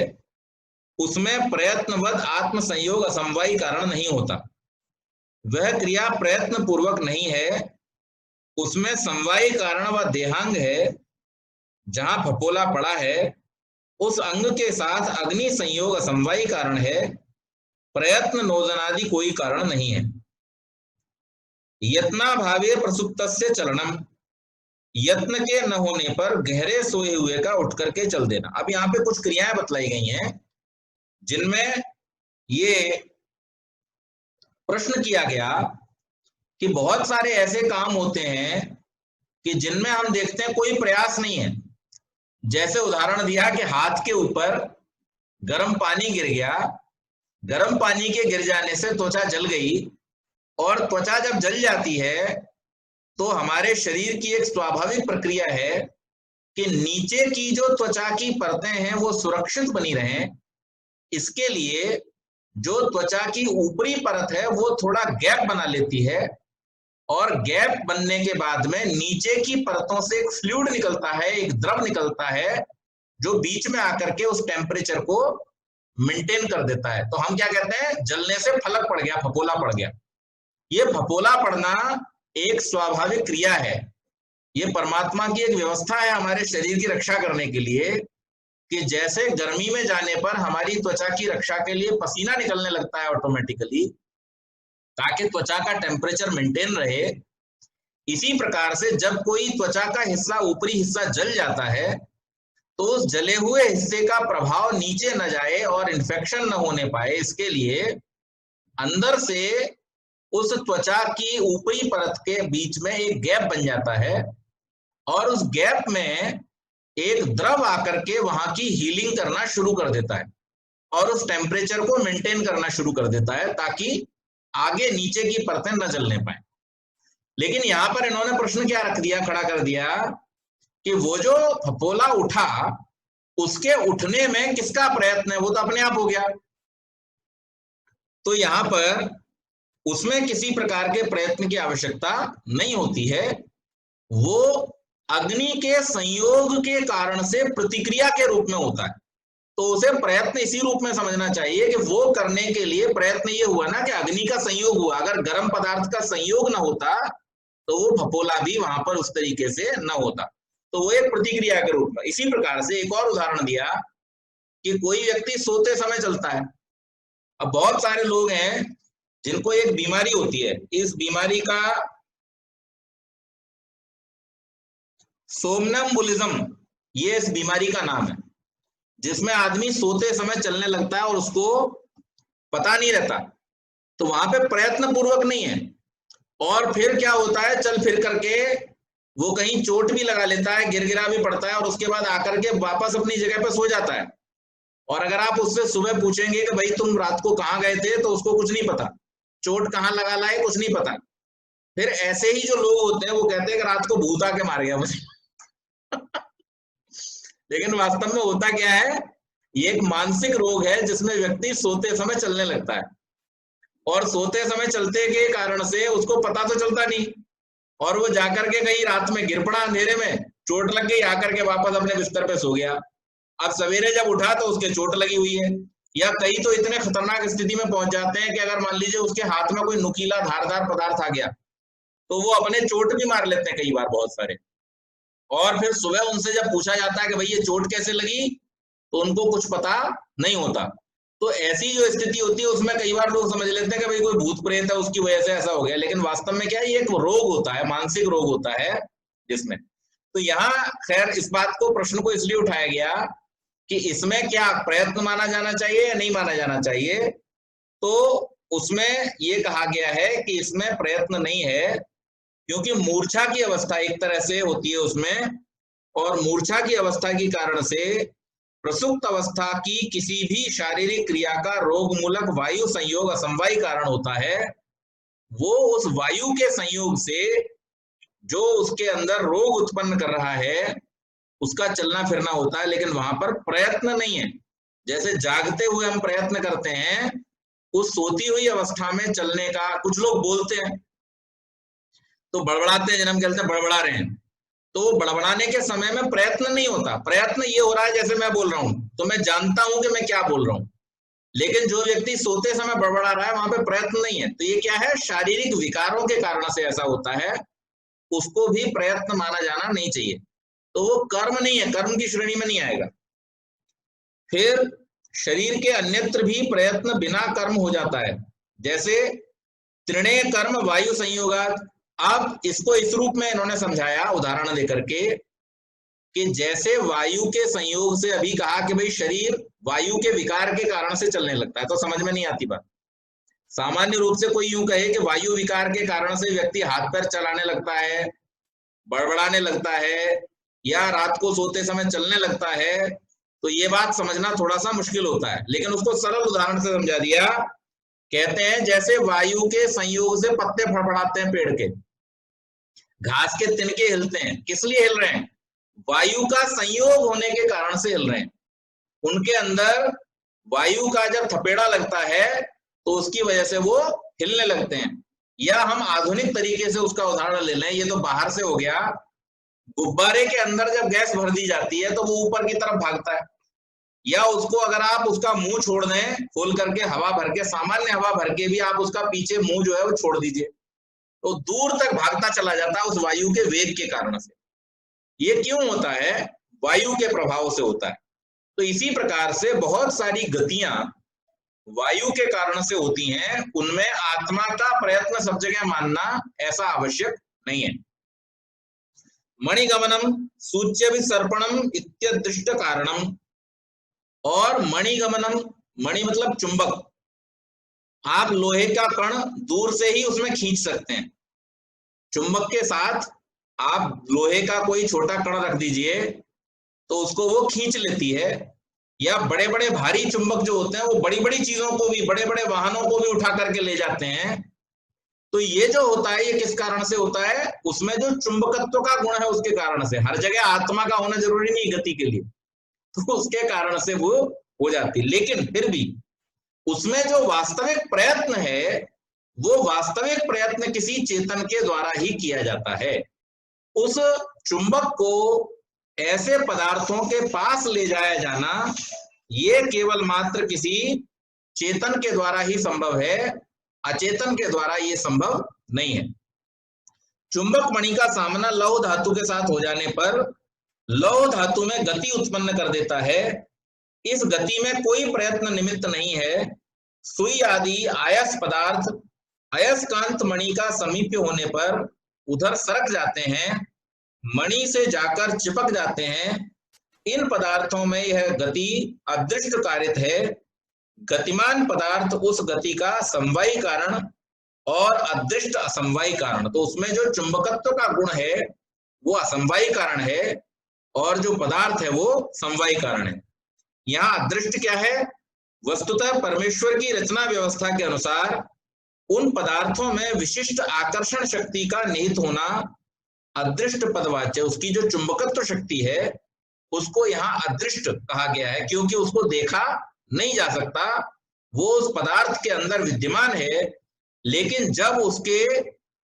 उसमें प्रयत्नवद आत्म संयोग असमवायी कारण नहीं होता। वह क्रिया प्रयत्न पूर्वक नहीं है, उसमें समवायी कारण व देहांग है। जहां फपोला पड़ा है उस अंग के साथ अग्नि संयोग असमवायी कारण है, प्रयत्न नोदनादि कोई कारण नहीं है। यत्नाभावे प्रसुप्तस्य चलनम, यत्न के न होने पर गहरे सोए हुए का उठ करके चल देना। अब यहाँ पे कुछ क्रियाएं बतलाई गई हैं जिनमें ये प्रश्न किया गया कि बहुत सारे ऐसे काम होते हैं कि जिनमें हम देखते हैं कोई प्रयास नहीं है। जैसे उदाहरण दिया कि हाथ के ऊपर गर्म पानी गिर गया, गर्म पानी के गिर जाने से त्वचा जल गई, और त्वचा जब जल जाती है तो हमारे शरीर की एक स्वाभाविक प्रक्रिया है कि नीचे की जो त्वचा की परतें हैं वो सुरक्षित बनी रहें। इसके लिए जो त्वचा की ऊपरी परत है वो थोड़ा गैप बना लेती है, और गैप बनने के बाद में नीचे की परतों से एक फ्लूइड निकलता है, एक द्रव निकलता है जो बीच में आकर के उस टेम्परेचर को मेंटेन कर देता है। तो हम क्या कहते हैं, जलने से फलक पड़ गया, फपोला पड़ गया। ये फपोला पड़ना एक स्वाभाविक क्रिया है, ये परमात्मा की एक व्यवस्था है हमारे शरीर की रक्षा करने के लिए, कि जैसे गर्मी में जाने पर हमारी त्वचा की रक्षा के लिए पसीना निकलने लगता है ऑटोमेटिकली ताकि त्वचा का टेम्परेचर मेंटेन रहे, इसी प्रकार से जब कोई त्वचा का हिस्सा, ऊपरी हिस्सा जल जाता है तो उस जले हुए हिस्से का प्रभाव नीचे न जाए और इन्फेक्शन न होने पाए, इसके लिए अंदर से उस त्वचा की ऊपरी परत के बीच में एक गैप बन जाता है, और उस गैप में एक द्रव आकर के वहां की हीलिंग करना शुरू कर देता है और उस टेम्परेचर को मेंटेन करना शुरू कर देता है ताकि आगे नीचे की परतें न जलने पाए। लेकिन यहां पर इन्होंने प्रश्न क्या रख दिया, खड़ा कर दिया कि वो जो फपोला उठा उसके उठने में किसका प्रयत्न है, वो तो अपने आप हो गया। तो यहां पर उसमें किसी प्रकार के प्रयत्न की आवश्यकता नहीं होती है, वो अग्नि के संयोग के कारण से प्रतिक्रिया के रूप में होता है। तो उसे प्रयत्न इसी रूप में समझना चाहिए कि वो करने के लिए प्रयत्न ये हुआ ना कि अग्नि का संयोग हुआ। अगर गर्म पदार्थ का संयोग ना होता तो वो फपोला भी वहां पर उस तरीके से न होता। तो वो एक प्रतिक्रिया के रूप में। इसी प्रकार से एक और उदाहरण दिया कि कोई व्यक्ति सोते समय चलता है। अब बहुत सारे लोग हैं जिनको एक बीमारी होती है, इस बीमारी का सोमनम्बुलिज्म, ये इस बीमारी का नाम है, जिसमें आदमी सोते समय चलने लगता है और उसको पता नहीं रहता। तो वहां पे प्रयत्न पूर्वक नहीं है, और फिर क्या होता है, चल फिर करके वो कहीं चोट भी लगा लेता है, गिर गिरा भी पड़ता है, और उसके बाद आकर के वापस अपनी जगह पे सो जाता है। और अगर आप उससे सुबह पूछेंगे कि भाई तुम रात को कहाँ गए थे, तो उसको कुछ नहीं पता, चोट कहाँ लगा लाए कुछ नहीं पता। फिर ऐसे ही जो लोग होते हैं वो कहते हैं कि रात को भूत आके मार गया मुझे। लेकिन वास्तव में होता क्या है, ये एक मानसिक रोग है जिसमें व्यक्ति सोते समय चलने लगता है, और सोते समय चलते के कारण से उसको पता तो चलता नहीं, और वो जाकर के कहीं रात में गिर पड़ा, अंधेरे में चोट लग गई, आकर के वापस अपने बिस्तर पे सो गया। अब सवेरे जब उठा तो उसके चोट लगी हुई है। या कई तो इतने खतरनाक स्थिति में पहुंच जाते हैं कि अगर मान लीजिए उसके हाथ में कोई नुकीला धारदार पदार्थ आ गया तो वो अपने चोट भी मार लेते हैं कई बार, बहुत सारे। और फिर सुबह उनसे जब पूछा जाता है कि भाई ये चोट कैसे लगी, तो उनको कुछ पता नहीं होता। तो ऐसी जो स्थिति होती है उसमें कई बार लोग समझ लेते हैं कि भाई कोई भूत प्रेत है उसकी वजह से ऐसा हो गया, लेकिन वास्तव में क्या है, ये एक रोग होता है, मानसिक रोग होता है जिसमें। तो यहाँ खैर इस बात को, प्रश्न को इसलिए उठाया गया कि इसमें क्या प्रयत्न माना जाना चाहिए या नहीं माना जाना चाहिए। तो उसमें ये कहा गया है कि इसमें प्रयत्न नहीं है, क्योंकि मूर्छा की अवस्था एक तरह से होती है उसमें, और मूर्छा की अवस्था के कारण से प्रसुप्त अवस्था की किसी भी शारीरिक क्रिया का रोग मूलक वायु संयोग असमवायी कारण होता है। वो उस वायु के संयोग से जो उसके अंदर रोग उत्पन्न कर रहा है उसका चलना फिरना होता है, लेकिन वहां पर प्रयत्न नहीं है। जैसे जागते हुए हम प्रयत्न करते हैं उस सोती हुई अवस्था में चलने का, कुछ लोग बोलते हैं तो बड़बड़ाते हैं, जन्म कहते हैं बड़बड़ा रहे हैं, तो बड़बड़ाने के समय में प्रयत्न नहीं होता, प्रयत्न ये हो रहा है जैसे मैं बोल रहा हूं तो मैं जानता हूं कि मैं क्या बोल रहा हूं, लेकिन जो व्यक्ति सोते समय बड़बड़ा रहा है वहां पे प्रयत्न नहीं है, तो ये क्या है, शारीरिक विकारों के कारण से ऐसा होता है, उसको भी प्रयत्न माना जाना नहीं चाहिए, तो वो कर्म नहीं है, कर्म की श्रेणी में नहीं आएगा। फिर शरीर के अन्यत्र भी प्रयत्न बिना कर्म हो जाता है, जैसे त्रिणय कर्म वायु संयोगात। अब इसको इस रूप में इन्होंने समझाया उदाहरण देकर के कि जैसे वायु के संयोग से, अभी कहा कि भाई शरीर वायु के विकार के कारण से चलने लगता है, तो समझ में नहीं आती बात। सामान्य रूप से कोई यूं कहे कि वायु विकार के कारण से व्यक्ति हाथ पैर चलाने लगता है, बड़बड़ाने लगता है, या रात को सोते समय चलने लगता है, तो ये बात समझना थोड़ा सा मुश्किल होता है, लेकिन उसको सरल उदाहरण से समझा दिया। कहते हैं जैसे वायु के संयोग से पत्ते फड़फड़ाते हैं पेड़ के, घास के तिनके हिलते हैं, किस लिए हिल रहे हैं, वायु का संयोग होने के कारण से हिल रहे हैं, उनके अंदर वायु का जब थपेड़ा लगता है तो उसकी वजह से वो हिलने लगते हैं। या हम आधुनिक तरीके से उसका उदाहरण ले लें, ये तो बाहर से हो गया, गुब्बारे के अंदर जब गैस भर दी जाती है तो वो ऊपर की तरफ भागता है, या उसको अगर आप उसका मुंह छोड़ दें खोल करके, हवा भर के, सामान्य हवा भर के भी आप उसका पीछे मुंह जो है वो छोड़ दीजिए, तो दूर तक भागता चला जाता है उस वायु के वेग के कारण से। ये क्यों होता है, वायु के प्रभाव से होता है। तो इसी प्रकार से बहुत सारी गतियां वायु के कारण से होती हैं, उनमें आत्मा का प्रयत्न सब जगह मानना ऐसा आवश्यक नहीं है। मणिगमनम सूच्य विसर्पणम इत्यदृष्ट कारणम, और मणिगमनम, मणि मतलब चुंबक, आप लोहे का कण दूर से ही उसमें खींच सकते हैं, चुंबक के साथ आप लोहे का कोई छोटा कण रख दीजिए तो उसको वो खींच लेती है, या बड़े बड़े भारी चुंबक जो होते हैं वो बड़ी बड़ी चीजों को भी, बड़े बड़े वाहनों को भी उठा करके ले जाते हैं। तो ये जो होता है ये किस कारण से होता है, उसमें जो चुंबकत्व का गुण है उसके कारण से। हर जगह आत्मा का होना जरूरी नहीं गति के लिए, तो उसके कारण से वो हो जाती है, लेकिन फिर भी उसमें जो वास्तविक प्रयत्न है वो वास्तविक प्रयत्न किसी चेतन के द्वारा ही किया जाता है। उस चुंबक को ऐसे पदार्थों के पास ले जाया जाना ये केवल मात्र किसी चेतन के द्वारा ही संभव है, अचेतन के द्वारा ये संभव नहीं है। चुंबक मणि का सामना लौह धातु के साथ हो जाने पर लौह धातु में गति उत्पन्न कर देता है, इस गति में कोई प्रयत्न निमित्त नहीं है। सुई आदि आयस पदार्थ अयस्कांत मणि का समीप्य होने पर उधर सरक जाते हैं, मणि से जाकर चिपक जाते हैं। इन पदार्थों में यह गति अदृष्ट कारित है, गतिमान पदार्थ उस गति का समवायी कारण और अदृष्ट असमवायी कारण, तो उसमें जो चुंबकत्व का गुण है वो असमवायी कारण है और जो पदार्थ है वो समवायी कारण है। यहाँ अदृष्ट क्या है, वस्तुतः परमेश्वर की रचना व्यवस्था के अनुसार उन पदार्थों में विशिष्ट आकर्षण शक्ति का निहित होना अदृष्ट पदवाच्य, उसकी जो चुंबकत्व शक्ति है उसको यहाँ अदृष्ट कहा गया है, क्योंकि उसको देखा नहीं जा सकता, वो उस पदार्थ के अंदर विद्यमान है, लेकिन जब उसके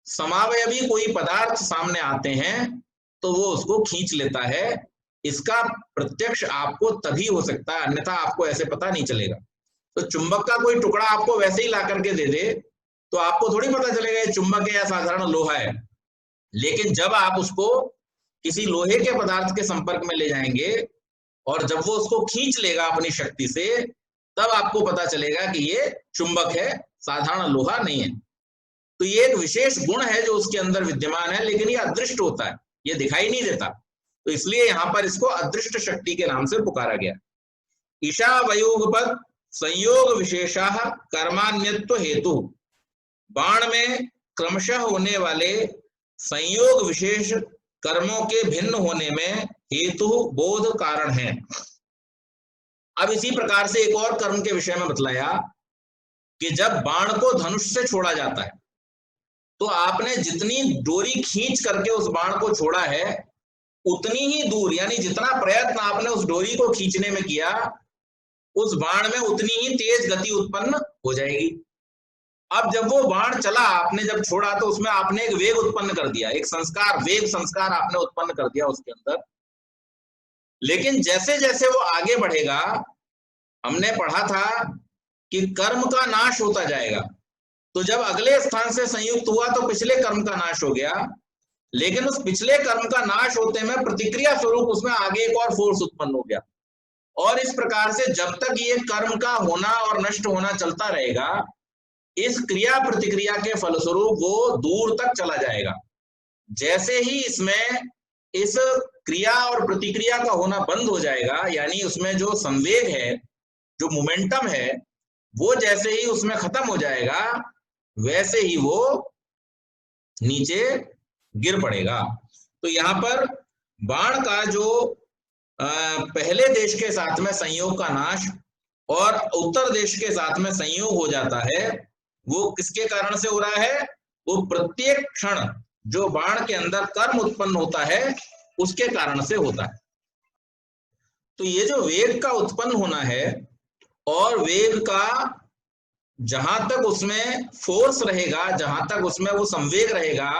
समावयवी कोई पदार्थ सामने आते हैं तो वो उसको खींच लेता है। इसका प्रत्यक्ष आपको तभी हो सकता है, अन्यथा आपको ऐसे पता नहीं चलेगा। तो चुंबक का कोई टुकड़ा आपको वैसे ही ला करके दे दे तो आपको थोड़ी पता चलेगा ये चुंबक है या साधारण लोहा है, लेकिन जब आप उसको किसी लोहे के पदार्थ के संपर्क में ले जाएंगे और जब वो उसको खींच लेगा अपनी शक्ति से, तब आपको पता चलेगा कि ये चुंबक है, साधारण लोहा नहीं है। तो ये एक विशेष गुण है जो उसके अंदर विद्यमान है, लेकिन ये अदृष्ट होता है, ये दिखाई नहीं देता, तो इसलिए यहां पर इसको अदृष्ट शक्ति के नाम से पुकारा गया। ईशावयुगपद संयोग विशेषा कर्मान्यत्व हेतु, बाण में क्रमशः होने वाले संयोग विशेष कर्मों के भिन्न होने में हेतु बोध कारण है। अब इसी प्रकार से एक और कर्म के विषय में बतलाया कि जब बाण को धनुष से छोड़ा जाता है तो आपने जितनी डोरी खींच करके उस बाण को छोड़ा है उतनी ही दूर, यानी जितना प्रयत्न आपने उस डोरी को खींचने में किया उस बाण में उतनी ही तेज गति उत्पन्न हो जाएगी। अब जब वो बाण चला, आपने जब छोड़ा तो उसमें आपने एक वेग उत्पन्न कर दिया, एक संस्कार, वेग संस्कार आपने उत्पन्न कर दिया उसके अंदर। लेकिन जैसे जैसे वो आगे बढ़ेगा, हमने पढ़ा था कि कर्म का नाश होता जाएगा। तो जब अगले स्थान से संयुक्त हुआ तो पिछले कर्म का नाश हो गया, लेकिन उस पिछले कर्म का नाश होते में प्रतिक्रिया स्वरूप उसमें आगे एक और फोर्स उत्पन्न हो गया। और इस प्रकार से जब तक ये कर्म का होना और नष्ट होना चलता रहेगा, इस क्रिया प्रतिक्रिया के फलस्वरूप वो दूर तक चला जाएगा। जैसे ही इसमें इस क्रिया और प्रतिक्रिया का होना बंद हो जाएगा, यानी उसमें जो संवेग है, जो मोमेंटम है, वो जैसे ही उसमें खत्म हो जाएगा, वैसे ही वो नीचे गिर पड़ेगा। तो यहां पर बाण का जो पहले देश के साथ में संयोग का नाश और उत्तर देश के साथ में संयोग हो जाता है, वो किसके कारण से हो रहा है? वो प्रत्येक क्षण जो बाण के अंदर कर्म उत्पन्न होता है उसके कारण से होता है। तो ये जो वेग का उत्पन्न होना है और वेग का जहां तक उसमें फोर्स रहेगा, जहां तक उसमें वो संवेग रहेगा,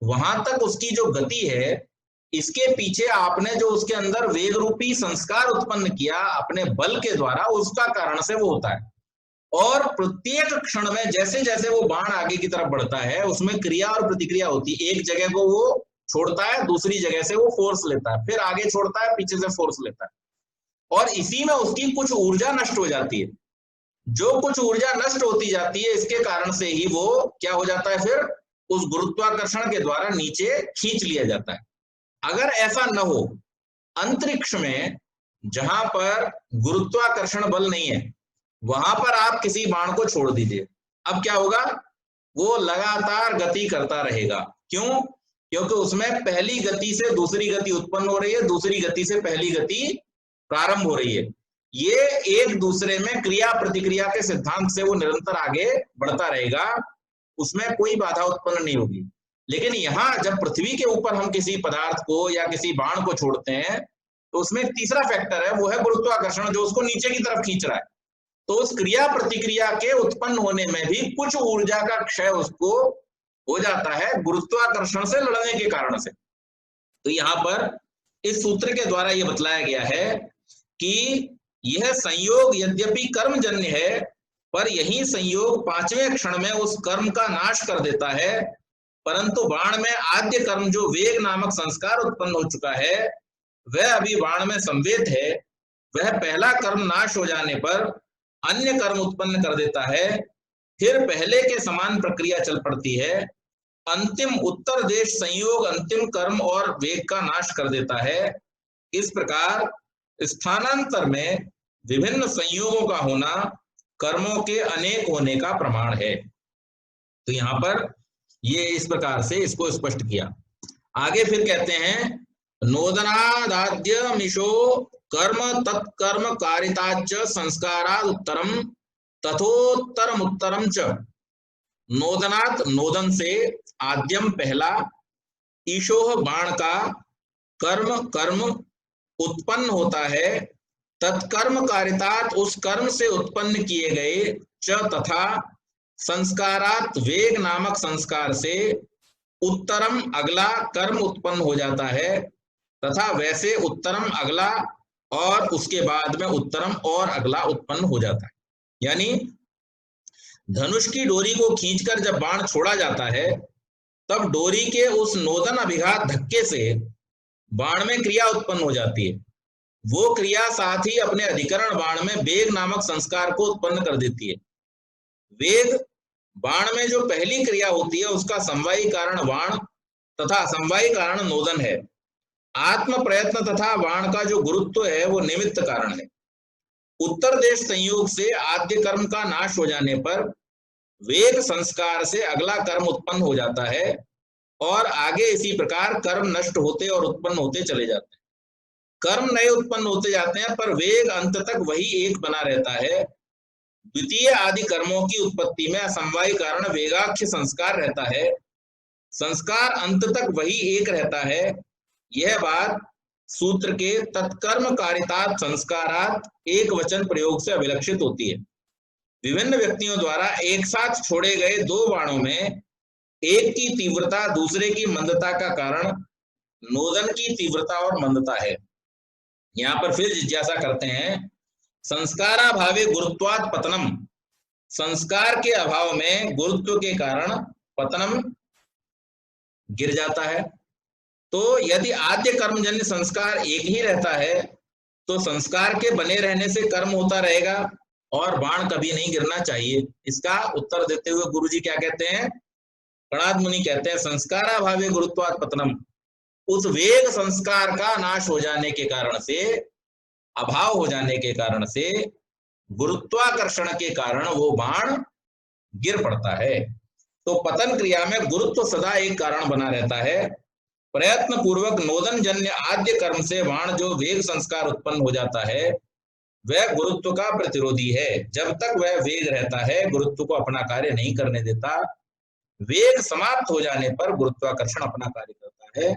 वहां तक उसकी जो गति है, इसके पीछे आपने जो उसके अंदर वेग रूपी संस्कार उत्पन्न किया अपने बल के द्वारा, उसका कारण से वो होता है। और प्रत्येक क्षण में जैसे जैसे वो बाण आगे की तरफ बढ़ता है, उसमें क्रिया और प्रतिक्रिया होती है। एक जगह को वो छोड़ता है, दूसरी जगह से वो फोर्स लेता है, फिर आगे छोड़ता है, पीछे से फोर्स लेता है, और इसी में उसकी कुछ ऊर्जा नष्ट हो जाती है। जो कुछ ऊर्जा नष्ट होती जाती है, इसके कारण से ही वो क्या हो जाता है, फिर उस गुरुत्वाकर्षण के द्वारा नीचे खींच लिया जाता है। अगर ऐसा न हो, अंतरिक्ष में जहां पर गुरुत्वाकर्षण बल नहीं है, वहां पर आप किसी बाण को छोड़ दीजिए, अब क्या होगा? वो लगातार गति करता रहेगा। क्यों? क्योंकि उसमें पहली गति से दूसरी गति उत्पन्न हो रही है, दूसरी गति से पहली गति प्रारंभ हो रही है। ये एक दूसरे में क्रिया प्रतिक्रिया के सिद्धांत से वो निरंतर आगे बढ़ता रहेगा, उसमें कोई बाधा उत्पन्न नहीं होगी। लेकिन यहाँ जब पृथ्वी के ऊपर हम किसी पदार्थ को या किसी बाण को छोड़ते हैं, तो उसमें एक तीसरा फैक्टर है, वो है गुरुत्वाकर्षण, जो उसको नीचे की तरफ खींच रहा है। तो उस क्रिया प्रतिक्रिया के उत्पन्न होने में भी कुछ ऊर्जा का क्षय उसको हो जाता है, गुरुत्वाकर्षण से लड़ने के कारण से। तो यहाँ पर इस सूत्र के द्वारा यह बतलाया गया है कि यह संयोग यद्यपि कर्मजन्य है, पर यही संयोग पांचवें क्षण में उस कर्म का नाश कर देता है। परंतु बाण में आद्य कर्म जो वेग नामक संस्कार उत्पन्न हो चुका है, वह अभी बाण में संवेद है। वह पहला कर्म नाश हो जाने पर अन्य कर्म उत्पन्न कर देता है, फिर पहले के समान प्रक्रिया चल पड़ती है। अंतिम उत्तर देश संयोग अंतिम कर्म और वेग का नाश कर देता है। इस प्रकार स्थानांतर में विभिन्न संयोगों का होना कर्मों के अनेक होने का प्रमाण है। तो यहाँ पर ये इस प्रकार से इसको स्पष्ट किया। आगे फिर कहते हैं, नोदनादाद्य मिशो कर्म तत्कर्म कारिताच संस्काराद उत्तरम तथोत्तरम उत्तरम च। नोदनात् नोदन से, आद्यम पहला, ईशोह बाण का, कर्म कर्म उत्पन्न होता है, तत्कर्म कारितात उस कर्म से उत्पन्न किए गए, च तथा, संस्कारात वेग नामक संस्कार से, उत्तरम अगला कर्म उत्पन्न हो जाता है, तथा वैसे उत्तरम अगला और उसके बाद में उत्तरम और अगला उत्पन्न हो जाता है। यानी धनुष की डोरी को खींचकर जब बाण छोड़ा जाता है, तब डोरी के उस नोदन अभिघात धक्के से बाण में क्रिया उत्पन्न हो जाती है। वो क्रिया साथ ही अपने अधिकरण बाण में वेग नामक संस्कार को उत्पन्न कर देती है। वेग बाण में जो पहली क्रिया होती है, उसका समवायी कारण बाण तथा असमवायी कारण नोदन है। आत्म प्रयत्न तथा बाण का जो गुरुत्व है वो निमित्त कारण है। उत्तर देश संयोग से आद्य कर्म का नाश हो जाने पर वेग संस्कार से अगला कर्म उत्पन्न हो जाता है, और आगे इसी प्रकार कर्म नष्ट होते और उत्पन्न होते चले जाते हैं। कर्म नए उत्पन्न होते जाते हैं, पर वेग अंत तक वही एक बना रहता है। द्वितीय आदि कर्मों की उत्पत्ति में असमवायी कारण वेगाख्य संस्कार रहता है, संस्कार अंत तक वही एक रहता है। यह बात सूत्र के तत्कर्म कारितात संस्कारात एक वचन प्रयोग से अभिलक्षित होती है। विभिन्न व्यक्तियों द्वारा एक साथ छोड़े गए दो बाणों में एक की तीव्रता दूसरे की मंदता का कारण नोदन की तीव्रता और मंदता है। यहाँ पर फिर जिज्ञासा करते हैं, संस्काराभावे गुरुत्वात् पतनम, संस्कार के अभाव में गुरुत्व के कारण पतनम गिर जाता है। तो यदि आद्य कर्मजन्य संस्कार एक ही रहता है तो संस्कार के बने रहने से कर्म होता रहेगा और बाण कभी नहीं गिरना चाहिए। इसका उत्तर देते हुए गुरुजी क्या कहते हैं, कणाद मुनि कहते हैं, संस्काराभावे गुरुत्वात् पतनम, उस वेग संस्कार का नाश हो जाने के कारण से, अभाव हो जाने के कारण से, गुरुत्वाकर्षण के कारण वो बाण गिर पड़ता है। तो पतन क्रिया में गुरुत्व सदा एक कारण बना रहता है। प्रयत्न पूर्वक नोदन जन्य आद्य कर्म से बाण जो वेग संस्कार उत्पन्न हो जाता है वह गुरुत्व का प्रतिरोधी है। जब तक वह वेग रहता है गुरुत्व को अपना कार्य नहीं करने देता। वेग समाप्त हो जाने पर गुरुत्वाकर्षण अपना कार्य करता है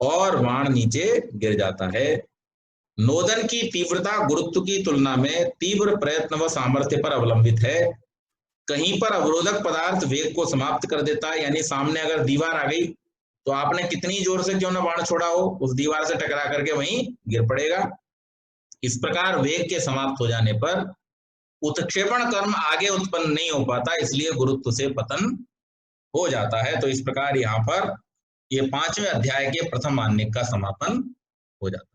और बाण नीचे गिर जाता है। नोदन की तीव्रता गुरुत्व की तुलना में तीव्र प्रयत्न व सामर्थ्य पर अवलंबित है। कहीं पर अवरोधक पदार्थ वेग को समाप्त कर देता है, यानी सामने अगर दीवार आ गई तो आपने कितनी जोर से क्यों ना बाण छोड़ा हो, उस दीवार से टकरा करके वहीं गिर पड़ेगा। इस प्रकार वेग के समाप्त हो जाने पर उत्क्षेपण कर्म आगे उत्पन्न नहीं हो पाता, इसलिए गुरुत्व से पतन हो जाता है। तो इस प्रकार यहाँ पर ये 5वें अध्याय के प्रथम मान्यक का समापन हो जाता है।